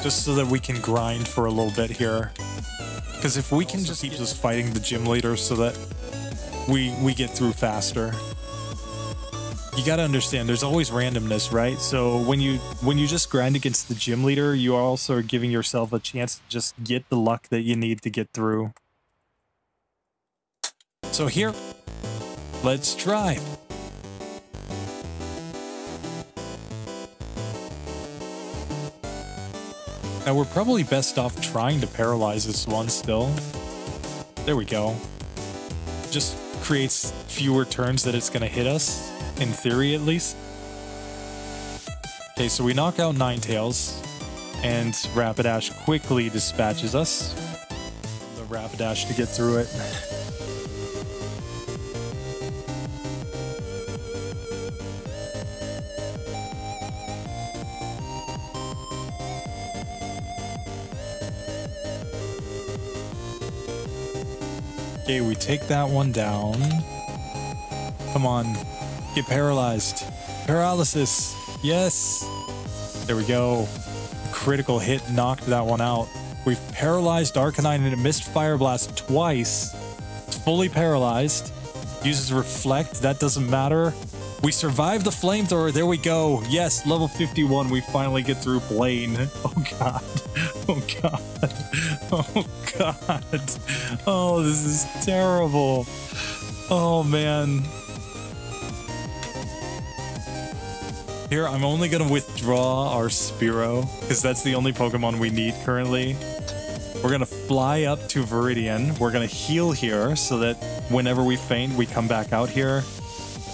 Just so that we can grind for a little bit here. Because if we can just keep just fighting the gym leader so that we get through faster. You gotta understand, there's always randomness, right? So when you just grind against the gym leader, you are also giving yourself a chance to just get the luck that you need to get through. So here, let's try. Now we're probably best off trying to paralyze this one still. There we go. Just creates fewer turns that it's gonna hit us, in theory at least. Okay, so we knock out Ninetales, and Rapidash quickly dispatches us. The Rapidash to get through it. Okay, we take that one down. Come on, get paralyzed. Paralysis, yes. There we go. Critical hit knocked that one out. We've paralyzed Arcanine and it missed Fire Blast twice. It's fully paralyzed. Uses Reflect, that doesn't matter. We survived the flamethrower, there we go. Yes, level 51, we finally get through Blaine. Oh god. Oh god. Oh god. Oh, this is terrible. Oh man. Here, I'm only gonna withdraw our Spearow, because that's the only Pokemon we need currently. We're gonna fly up to Viridian. We're gonna heal here, so that whenever we faint, we come back out here.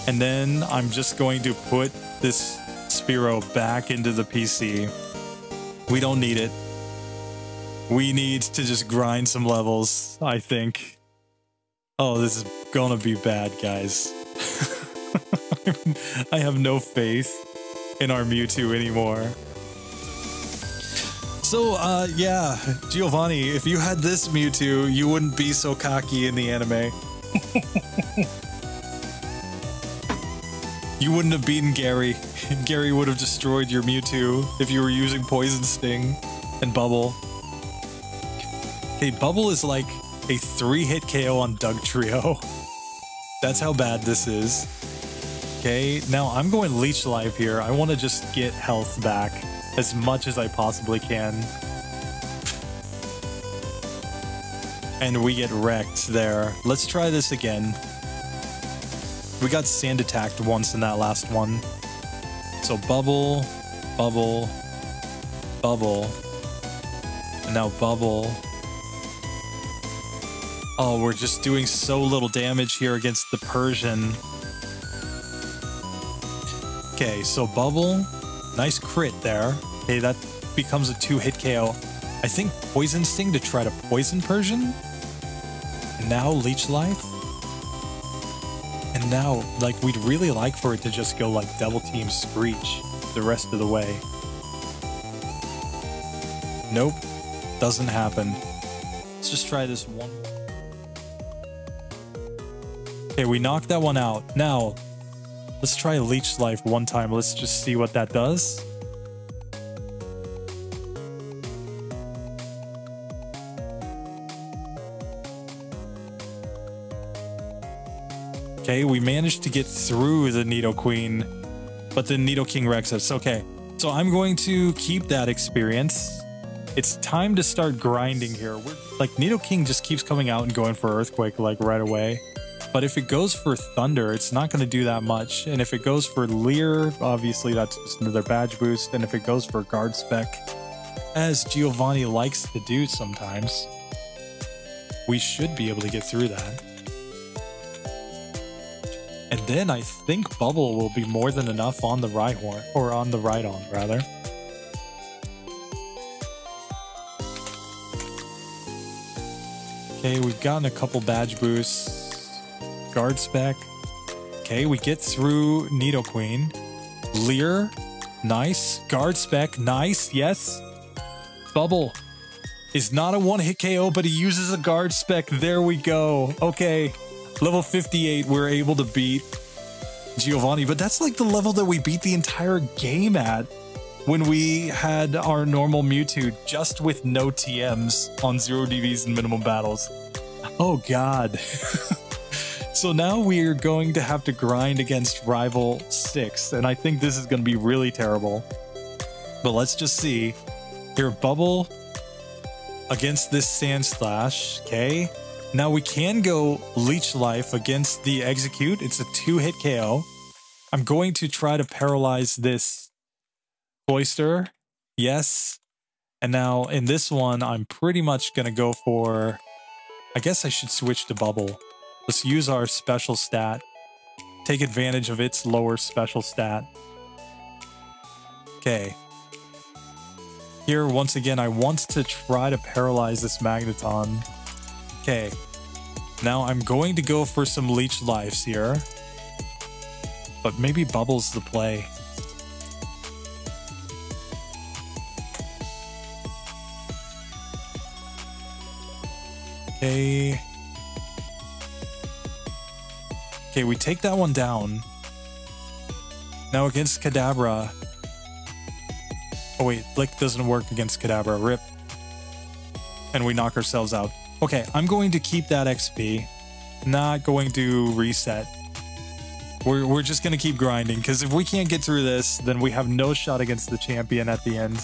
And then I'm just going to put this Spearow back into the PC. We don't need it. We need to just grind some levels, I think. Oh, this is gonna be bad, guys. I have no faith in our Mewtwo anymore. So, yeah, Giovanni, if you had this Mewtwo, you wouldn't be so cocky in the anime. You wouldn't have beaten Gary. Gary would have destroyed your Mewtwo if you were using Poison Sting and Bubble. Okay, Bubble is like a 3-hit KO on Dugtrio. That's how bad this is. Okay, now I'm going Leech Life here. I want to just get health back as much as I possibly can. And we get wrecked there. Let's try this again. We got Sand attacked once in that last one. So Bubble, Bubble, Bubble, and now Bubble. Oh, we're just doing so little damage here against the Persian. Okay, so Bubble, nice crit there. Okay, that becomes a 2-hit KO. I think Poison Sting to try to poison Persian. And now Leech Life. And now, like, we'd really like for it to just go like Double Team Screech the rest of the way. Nope, doesn't happen. Let's just try this one. Okay, we knocked that one out. Now, let's try Leech Life one time. Let's just see what that does. Okay, we managed to get through the Nidoqueen, but the Nidoking wrecks us. Okay, so I'm going to keep that experience. It's time to start grinding here. Like, Nidoking just keeps coming out and going for Earthquake, like, right away. But if it goes for Thunder, it's not going to do that much. And if it goes for Leer, obviously that's just another badge boost. And if it goes for Guard Spec, as Giovanni likes to do sometimes, we should be able to get through that. And then I think Bubble will be more than enough on the Rhyhorn, or on the Rhydon, rather. Okay, we've gotten a couple badge boosts. Guard Spec. Okay, we get through Nidoqueen. Leer, nice. Guard Spec, nice, yes. Bubble is not a one-hit KO, but he uses a guard spec. There we go. Okay, level 58, we're able to beat Giovanni, but that's like the level that we beat the entire game at when we had our normal Mewtwo just with no TMs on 0 DVs and minimum battles. Oh god. So now we're going to have to grind against Rival 6, and I think this is going to be really terrible. But let's just see. Here, Bubble against this Sand Slash, okay? Now we can go Leech Life against the Execute. It's a 2-hit KO. I'm going to try to paralyze this Cloyster. Yes. And now in this one, I'm pretty much going to go for... I guess I should switch to Bubble. Let's use our special stat. Take advantage of its lower special stat. Okay. Here, once again, I want to try to paralyze this Magneton. Okay. Now I'm going to go for some Leech Lives here. But maybe Bubble's the play. Okay. Okay, we take that one down. Now against Kadabra. Oh wait, Lick doesn't work against Kadabra. Rip. And we knock ourselves out. Okay, I'm going to keep that XP. Not going to reset. We're just going to keep grinding, because if we can't get through this, then we have no shot against the champion at the end.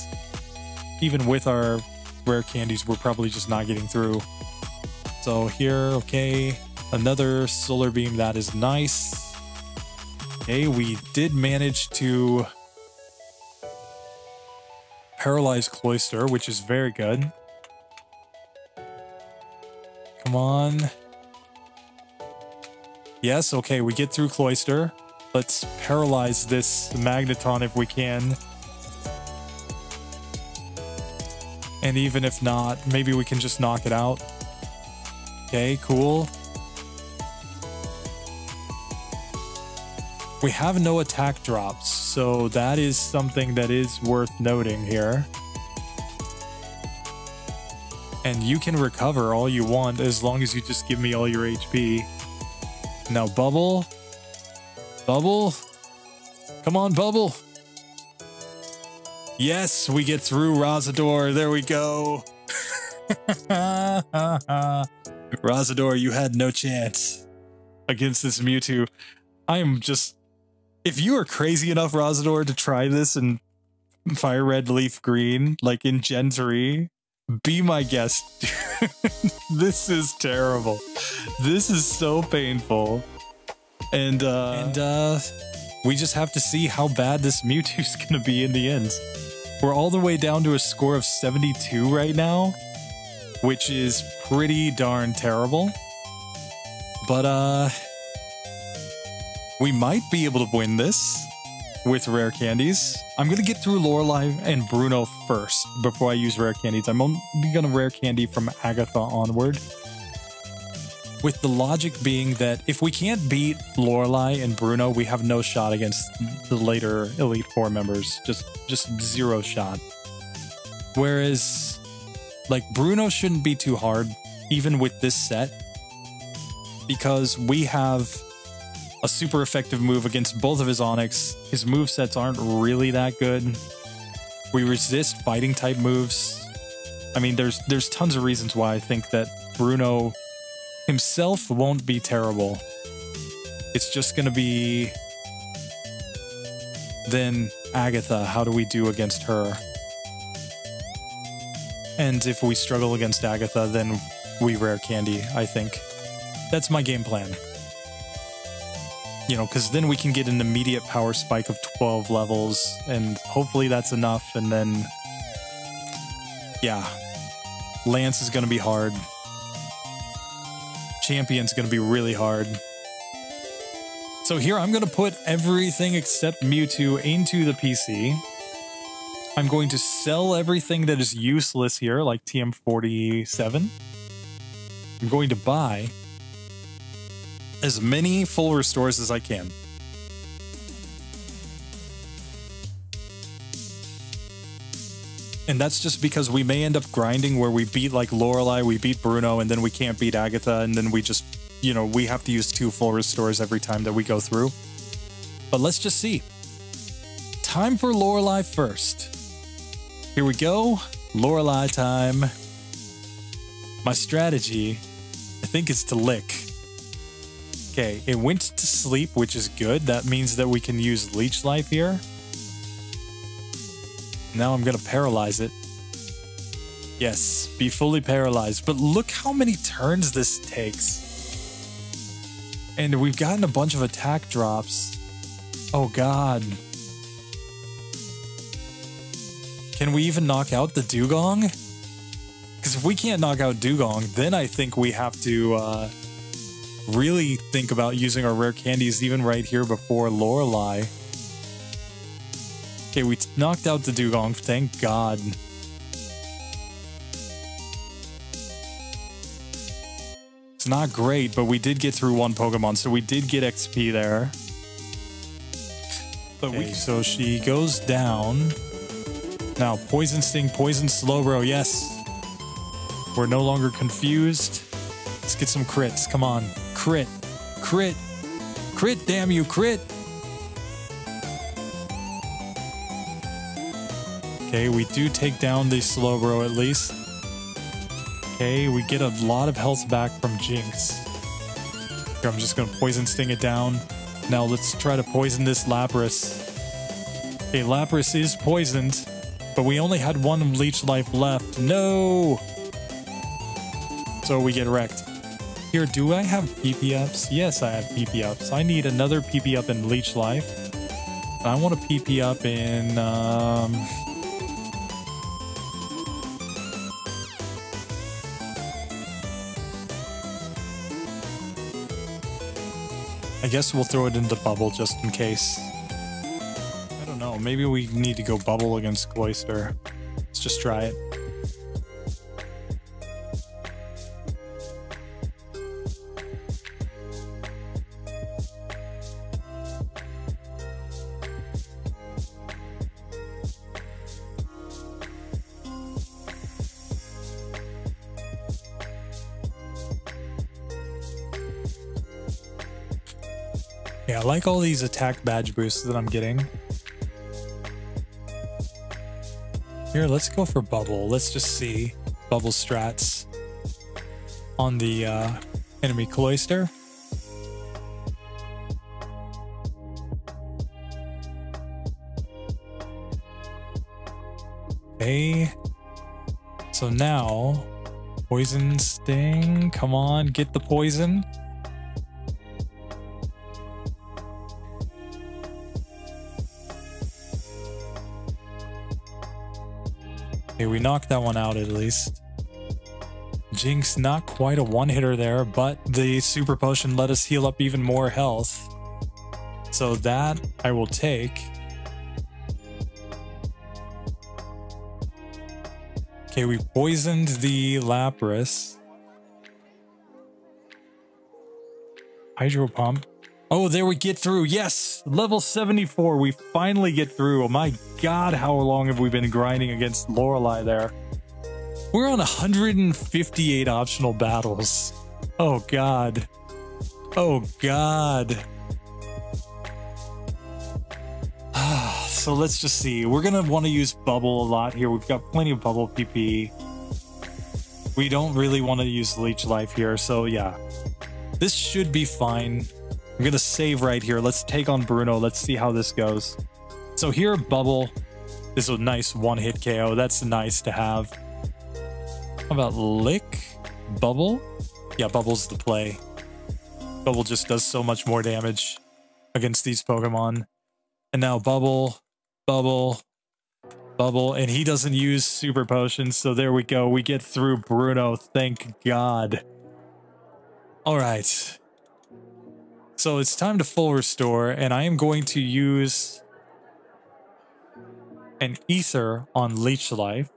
Even with our rare candies, we're probably just not getting through. So here, okay, another Solar Beam, that is nice. Okay, we did manage to paralyze Cloyster, which is very good. Come on. Yes, okay, we get through Cloyster. Let's paralyze this Magneton if we can. And even if not, maybe we can just knock it out. Okay, cool. We have no attack drops, so that is something that is worth noting here. And you can recover all you want as long as you just give me all your HP. Now Bubble. Bubble. Come on, Bubble. Yes, we get through Razador. There we go. Razador, you had no chance against this Mewtwo. I am just... If you are crazy enough, Razador, to try this in Fire Red, Leaf Green, like in Gen 3, be my guest. This is terrible. This is so painful. And we just have to see how bad this Mewtwo's gonna be in the end. We're all the way down to a score of 72 right now, which is pretty darn terrible. But we might be able to win this with rare candies. I'm gonna get through Lorelei and Bruno first before I use rare candies. I'm only gonna rare candy from Agatha onward, with the logic being that if we can't beat Lorelei and Bruno, we have no shot against the later Elite Four members. Just zero shot. Whereas, like, Bruno shouldn't be too hard, even with this set, because we have a super effective move against both of his Onix. His movesets aren't really that good. We resist fighting type moves. I mean, there's tons of reasons why I think that Bruno himself won't be terrible. It's just gonna be... Then Agatha, how do we do against her? And if we struggle against Agatha, then we rare candy, I think. That's my game plan. You know, because then we can get an immediate power spike of 12 levels, and hopefully that's enough, and then... Yeah. Lance is gonna be hard. Champion's gonna be really hard. So here I'm gonna put everything except Mewtwo into the PC. I'm going to sell everything that is useless here, like TM47. I'm going to buy as many full restores as I can. And that's just because we may end up grinding where we beat like Lorelei, we beat Bruno, and then we can't beat Agatha, and then we just, you know, we have to use 2 full restores every time that we go through. But let's just see. Time for Lorelei first. Here we go. Lorelei time. My strategy, I think, is to lick. Okay, it went to sleep, which is good. That means that we can use Leech Life here. Now I'm gonna paralyze it. Yes, be fully paralyzed. But look how many turns this takes. And we've gotten a bunch of attack drops. Oh god. Can we even knock out the Dugong? Because if we can't knock out Dugong, then I think we have to really think about using our rare candies even right here before Lorelei. Okay, we knocked out the Dugong, thank God. It's not great, but we did get through 1 Pokemon, so we did get XP there. But okay, so she goes down. Now, Poison Sting, Poison Slowbro, yes. We're no longer confused. Let's get some crits, come on. Crit, crit, crit, damn you, crit. Okay, we do take down the Slowbro at least. Okay, we get a lot of health back from Jinx. Here, I'm just gonna Poison Sting it down. Now let's try to poison this Lapras. Okay, Lapras is poisoned, but we only had 1 Leech Life left. No! So we get wrecked. Here, do I have PP ups? Yes, I have PP ups. I need another PP up in Leech Life. And I want to PP up in... I guess we'll throw it into Bubble just in case. I don't know, maybe we need to go Bubble against Cloyster. Let's just try it. Yeah, I like all these attack badge boosts that I'm getting. Here, let's go for Bubble. Let's just see Bubble strats on the enemy Cloyster. Okay. So now, Poison Sting. Come on, get the poison. Okay, we knocked that one out at least. Jinx, not quite a one-hitter there, but the Super Potion let us heal up even more health. So that I will take. Okay, we poisoned the Lapras. Hydro Pump. Oh, there we get through. Yes, level 74. We finally get through. Oh my god, how long have we been grinding against Lorelei there? We're on 158 optional battles. Oh god. Oh god. So let's just see. We're gonna want to use Bubble a lot here. We've got plenty of Bubble PP. We don't really want to use Leech Life here, so yeah. This should be fine. I'm gonna save right here. Let's take on Bruno. Let's see how this goes. So here, Bubble is a nice one-hit KO. That's nice to have. How about Lick? Bubble? Yeah, Bubble's the play. Bubble just does so much more damage against these Pokemon. And now Bubble, Bubble, Bubble, and he doesn't use Super Potions, so there we go. We get through Bruno, thank God. All right. So it's time to full restore, and I am going to use an Ether on Leech Life.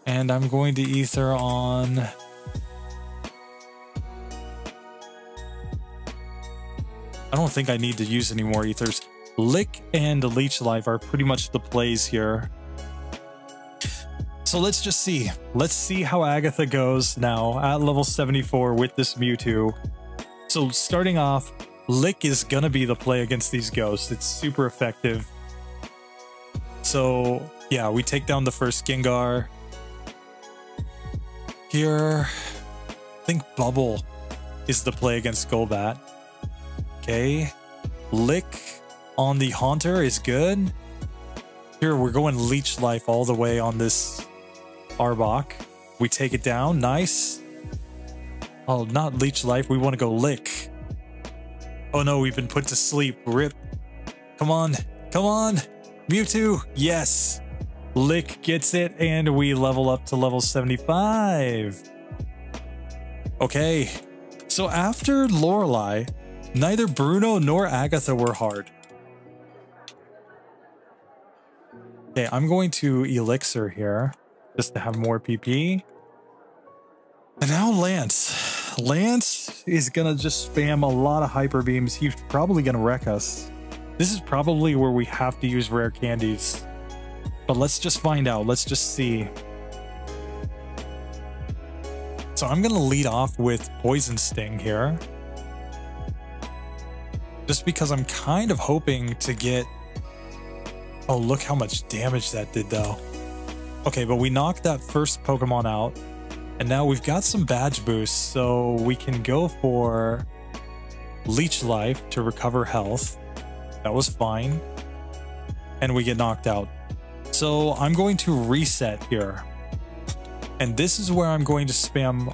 And I'm going to Ether on... I don't think I need to use any more Ethers. Lick and Leech Life are pretty much the plays here. So let's just see. Let's see how Agatha goes now at level 74 with this Mewtwo. So starting off, Lick is gonna be the play against these ghosts. It's super effective. So yeah, we take down the first Gengar. Here, I think Bubble is the play against Golbat. Okay, Lick on the Haunter is good. Here, we're going Leech Life all the way on this Arbok. We take it down, nice. Oh, not Leech Life, we want to go Lick. Oh no, we've been put to sleep, rip. Come on, come on, Mewtwo, yes. Lick gets it, and we level up to level 75. Okay, so after Lorelei, neither Bruno nor Agatha were hard. Okay, I'm going to Elixir here, just to have more PP. And now Lance. Lance is gonna just spam a lot of Hyper Beams. He's probably gonna wreck us. This is probably where we have to use rare candies. But let's just find out. Let's just see. So I'm going to lead off with Poison Sting here. Just because I'm kind of hoping to get... Oh, look how much damage that did though. Okay, but we knocked that first Pokemon out. And now we've got some badge boosts, so we can go for Leech Life to recover health. That was fine. And we get knocked out. So I'm going to reset here. And this is where I'm going to spam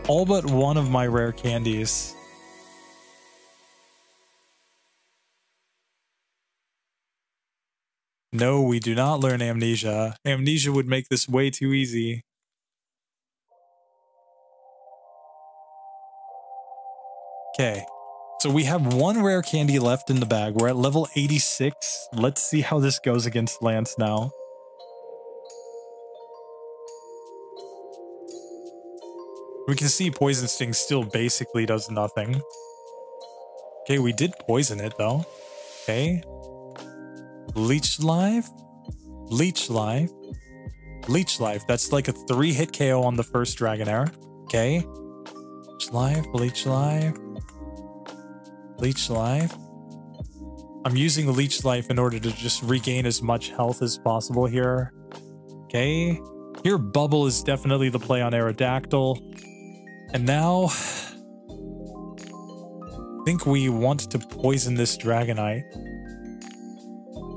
all but one of my rare candies. No, we do not learn Amnesia. Amnesia would make this way too easy. Okay. So we have one rare candy left in the bag. We're at level 86. Let's see how this goes against Lance now. We can see Poison Sting still basically does nothing. Okay, we did poison it though. Okay. Leech Life. Leech Life. Leech Life. That's like a 3-hit KO on the first Dragonair. Okay. Leech Life. Leech Life. Leech Life. I'm using Leech Life in order to just regain as much health as possible here. Okay. Here, Bubble is definitely the play on Aerodactyl. And now, I think we want to poison this Dragonite.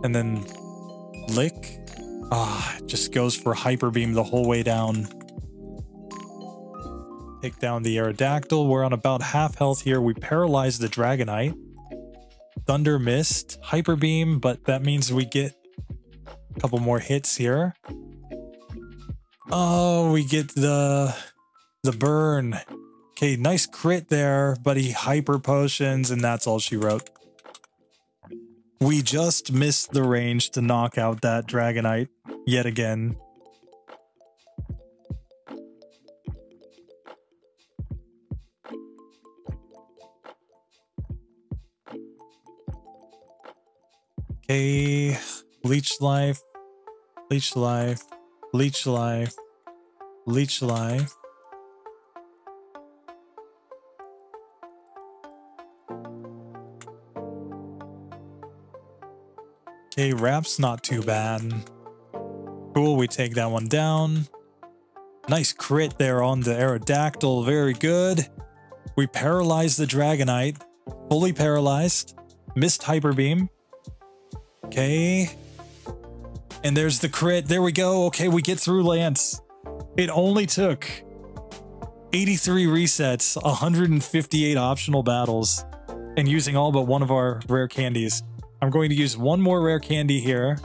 And then Lick. Ah, it just goes for Hyper Beam the whole way down. Take down the Aerodactyl. We're on about half health here. We paralyze the Dragonite. Thunder Mist, Hyper Beam, but that means we get a couple more hits here. Oh, we get the burn. Okay, nice crit there, but he Hyper Potions, and that's all she wrote. We just missed the range to knock out that Dragonite yet again. Okay, Leech Life, Leech Life, Leech Life, Leech Life. Okay, Wrap's not too bad. Cool, we take that one down. Nice crit there on the Aerodactyl, very good. We paralyze the Dragonite, fully paralyzed. Missed Hyper Beam. Okay. And there's the crit. There we go. Okay, we get through Lance. It only took 83 resets, 158 optional battles, and using all but one of our rare candies. I'm going to use one more rare candy here.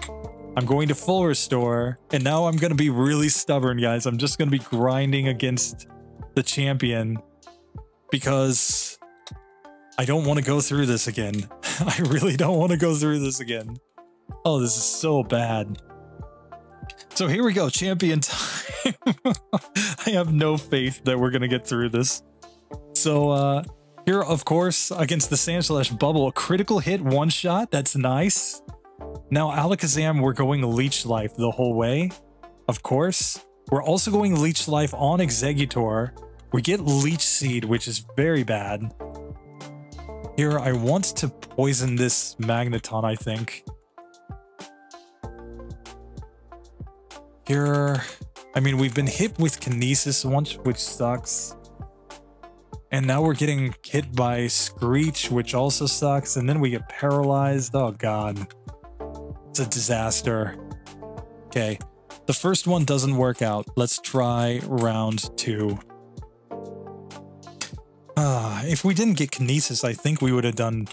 I'm going to full restore, and now I'm going to be really stubborn, guys. I'm just going to be grinding against the champion because I don't want to go through this again. I really don't want to go through this again. Oh, this is so bad. So here we go, champion time. I have no faith that we're going to get through this. So Here, of course, against the Sandslash Bubble, a critical hit, one shot. That's nice. Now, Alakazam, we're going Leech Life the whole way. Of course. We're also going Leech Life on Exeggutor. We get Leech Seed, which is very bad. Here, I want to poison this Magneton, I think. Here, I mean, we've been hit with Kinesis once, which sucks. And now we're getting hit by Screech, which also sucks. And then we get paralyzed. Oh, God. It's a disaster. Okay. The first one doesn't work out. Let's try round 2. If we didn't get Kinesis, I think we would have done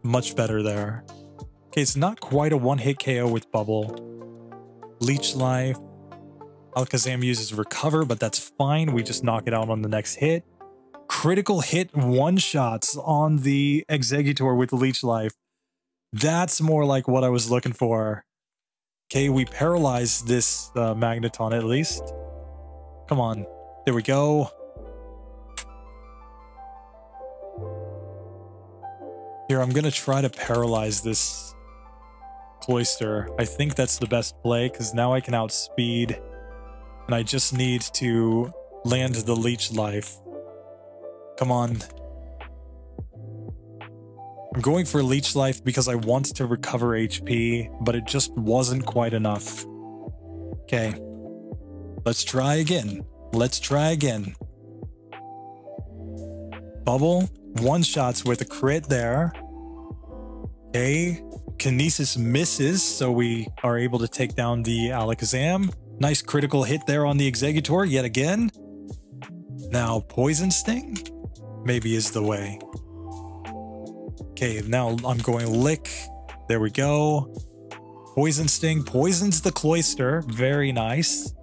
much better there. Okay, it's not quite a one-hit KO with Bubble. Leech Life. Alakazam uses Recover, but that's fine. We just knock it out on the next hit. Critical hit one-shots on the Exeggutor with Leech Life. That's more like what I was looking for. Okay, we paralyze this Magneton at least. Come on. There we go. Here, I'm going to try to paralyze this Cloyster. I think that's the best play, because now I can outspeed. And I just need to land the Leech Life. Come on. I'm going for Leech Life because I want to recover HP, but it just wasn't quite enough. Okay. Let's try again. Let's try again. Bubble. One-shots with a crit there. Okay. Kinesis misses, so we are able to take down the Alakazam. Nice critical hit there on the Exeggutor yet again. Now, Poison Sting maybe is the way. Okay, now I'm going Lick. There we go. Poison Sting poisons the Cloyster. Very nice.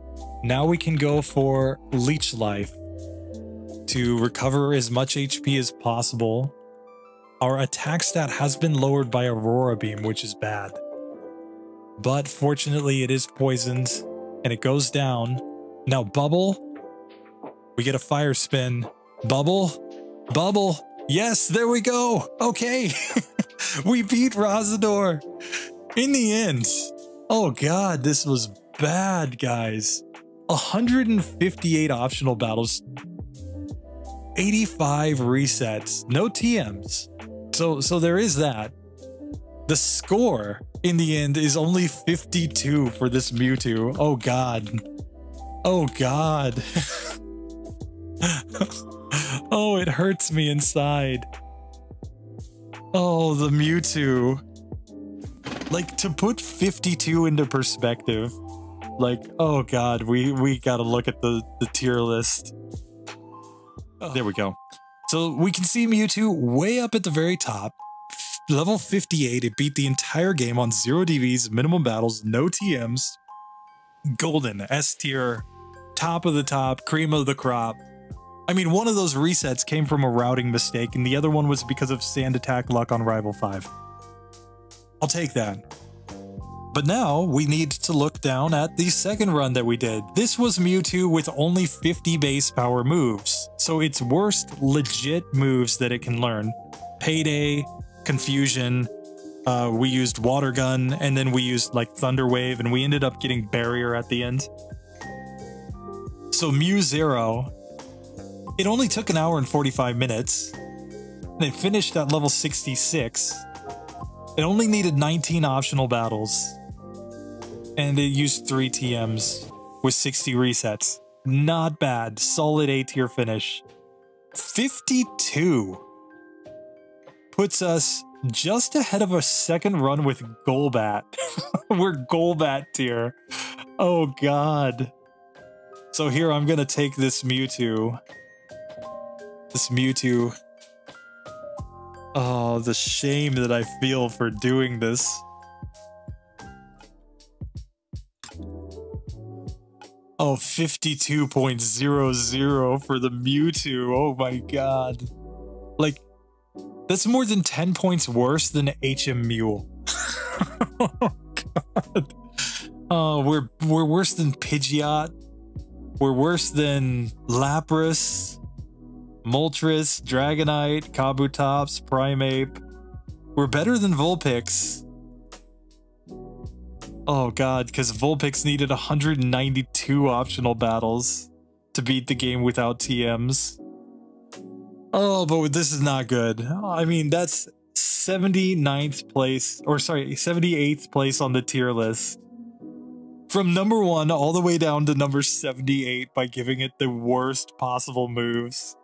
Now we can go for Leech Life to recover as much HP as possible. Our attack stat has been lowered by Aurora Beam, which is bad. But fortunately, it is poisoned, and it goes down. Now, Bubble. We get a Fire Spin. Bubble. Bubble. Yes, there we go. Okay. We beat Razador. In the end. Oh, God, this was bad, guys. 158 optional battles. 85 resets. No TMs. So there is that. The score in the end is only 52 for this Mewtwo. Oh, God. Oh, God. Oh, it hurts me inside. Oh, the Mewtwo. Like, to put 52 into perspective, like, oh, God, we gotta look at the tier list. There we go. So we can see Mewtwo way up at the very top. Level 58, it beat the entire game on 0 DVs, minimum battles, no TMs. Golden, S tier, top of the top, cream of the crop. I mean, one of those resets came from a routing mistake, and the other one was because of Sand Attack luck on Rival 5. I'll take that. But now we need to look down at the second run that we did. This was Mewtwo with only 50 base power moves. So its worst legit moves that it can learn. Payday, Confusion, we used Water Gun, and then we used like Thunder Wave, and we ended up getting Barrier at the end. So Mew 0, it only took an hour and 45 minutes, and it finished at level 66. It only needed 19 optional battles. And it used 3 TMs with 60 resets. Not bad. Solid A tier finish. 52 puts us just ahead of a second run with Golbat. We're Golbat tier. Oh, God. So here I'm going to take this Mewtwo. Oh, the shame that I feel for doing this. Oh, 52.00 for the Mewtwo. Oh my God. Like, that's more than 10 points worse than HM Mule. Oh God. Oh, we're worse than Pidgeot. We're worse than Lapras. Moltres, Dragonite, Kabutops, Primeape. We're better than Vulpix. Oh god, because Vulpix needed 192 optional battles to beat the game without TMs. Oh, but this is not good. I mean, that's 79th place, or sorry, 78th place on the tier list. From number 1 all the way down to number 78 by giving it the worst possible moves.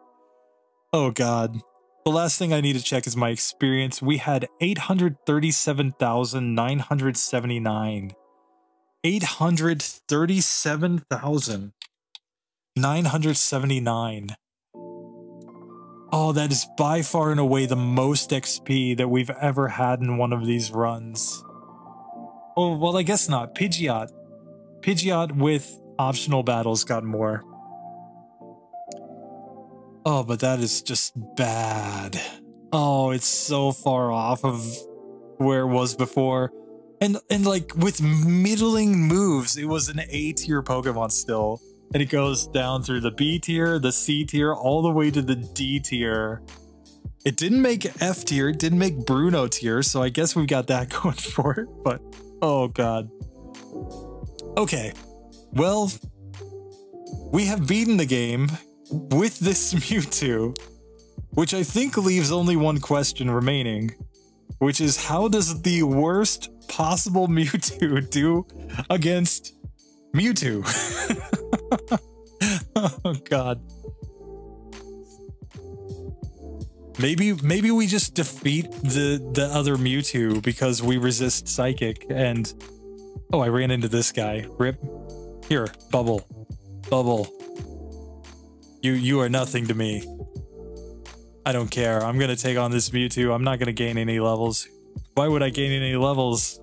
Oh god. The last thing I need to check is my experience. We had 837,979. 837,979. Oh, that is by far and away the most XP that we've ever had in one of these runs. Oh, well, I guess not. Pidgeot. Pidgeot with optional battles got more. Oh, but that is just bad. Oh, it's so far off of where it was before. And like with middling moves, it was an A tier Pokemon still. And it goes down through the B tier, the C tier, all the way to the D tier. It didn't make F tier, it didn't make Bruno tier, so I guess we've got that going for it, but oh god. Okay, well, we have beaten the game with this Mewtwo, which I think leaves only one question remaining, which is how does the worst possible Mewtwo do against Mewtwo? Oh god. Maybe we just defeat the other Mewtwo because we resist Psychic and... Oh, I ran into this guy. Rip. Here, Bubble. Bubble. You are nothing to me. I don't care. I'm gonna take on this Mewtwo. I'm not gonna gain any levels. Why would I gain any levels?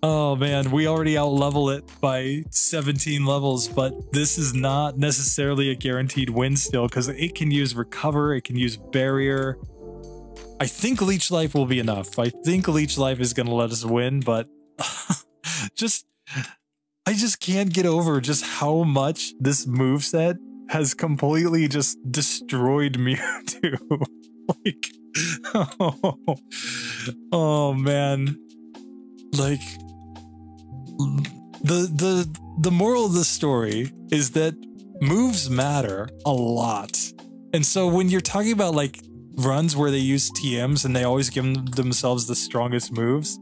Oh man, we already out-level it by 17 levels, but this is not necessarily a guaranteed win still, because it can use Recover, it can use Barrier. I think Leech Life will be enough. I think Leech Life is gonna let us win, but... I just can't get over just how much this moveset has completely just destroyed Mewtwo. Like, oh man. Like, the moral of the story is that moves matter a lot. And so when you're talking about like runs where they use TMs and they always give themselves the strongest moves,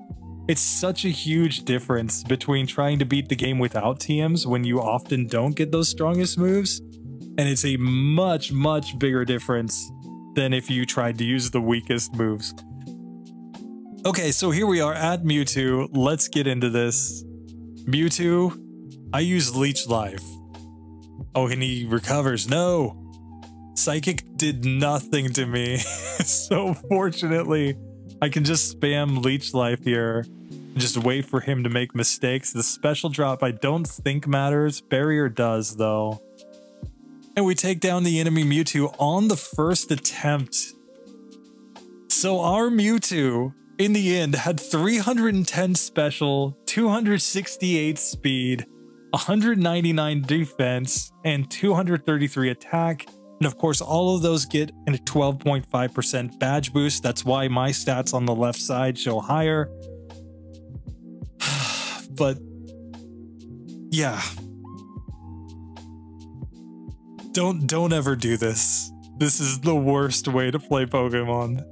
it's such a huge difference between trying to beat the game without TMs when you often don't get those strongest moves, and it's a much, much bigger difference than if you tried to use the weakest moves. Okay, so here we are at Mewtwo. Let's get into this. Mewtwo, I use Leech Life. Oh, and he recovers. No! Psychic did nothing to me. So fortunately, I can just spam Leech Life here and just wait for him to make mistakes. The special drop I don't think matters. Barrier does, though. And we take down the enemy Mewtwo on the first attempt. So our Mewtwo, in the end, had 310 special, 268 speed, 199 defense, and 233 attack. And of course, all of those get a 12.5% badge boost. That's why my stats on the left side show higher. But yeah. Don't ever do this. This is the worst way to play Pokemon.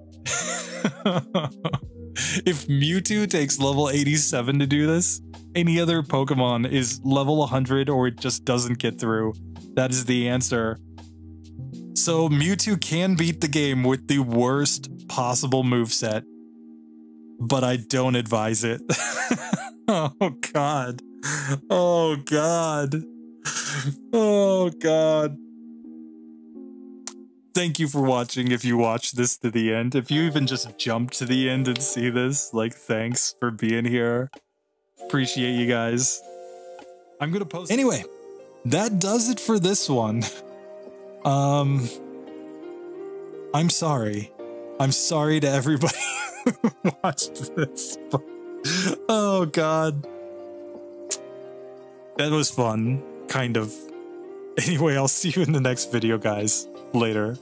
If Mewtwo takes level 87 to do this, any other Pokemon is level 100 or it just doesn't get through. That is the answer. So Mewtwo can beat the game with the worst possible moveset, but I don't advise it. Oh god. Oh god. Oh god. Thank you for watching if you watched this to the end. If you even just jumped to the end and see this, like, thanks for being here. Appreciate you guys. I'm gonna post... Anyway, that does it for this one. I'm sorry. I'm sorry to everybody who watched this. Oh god. That was fun, kind of. Anyway, I'll see you in the next video, guys. later.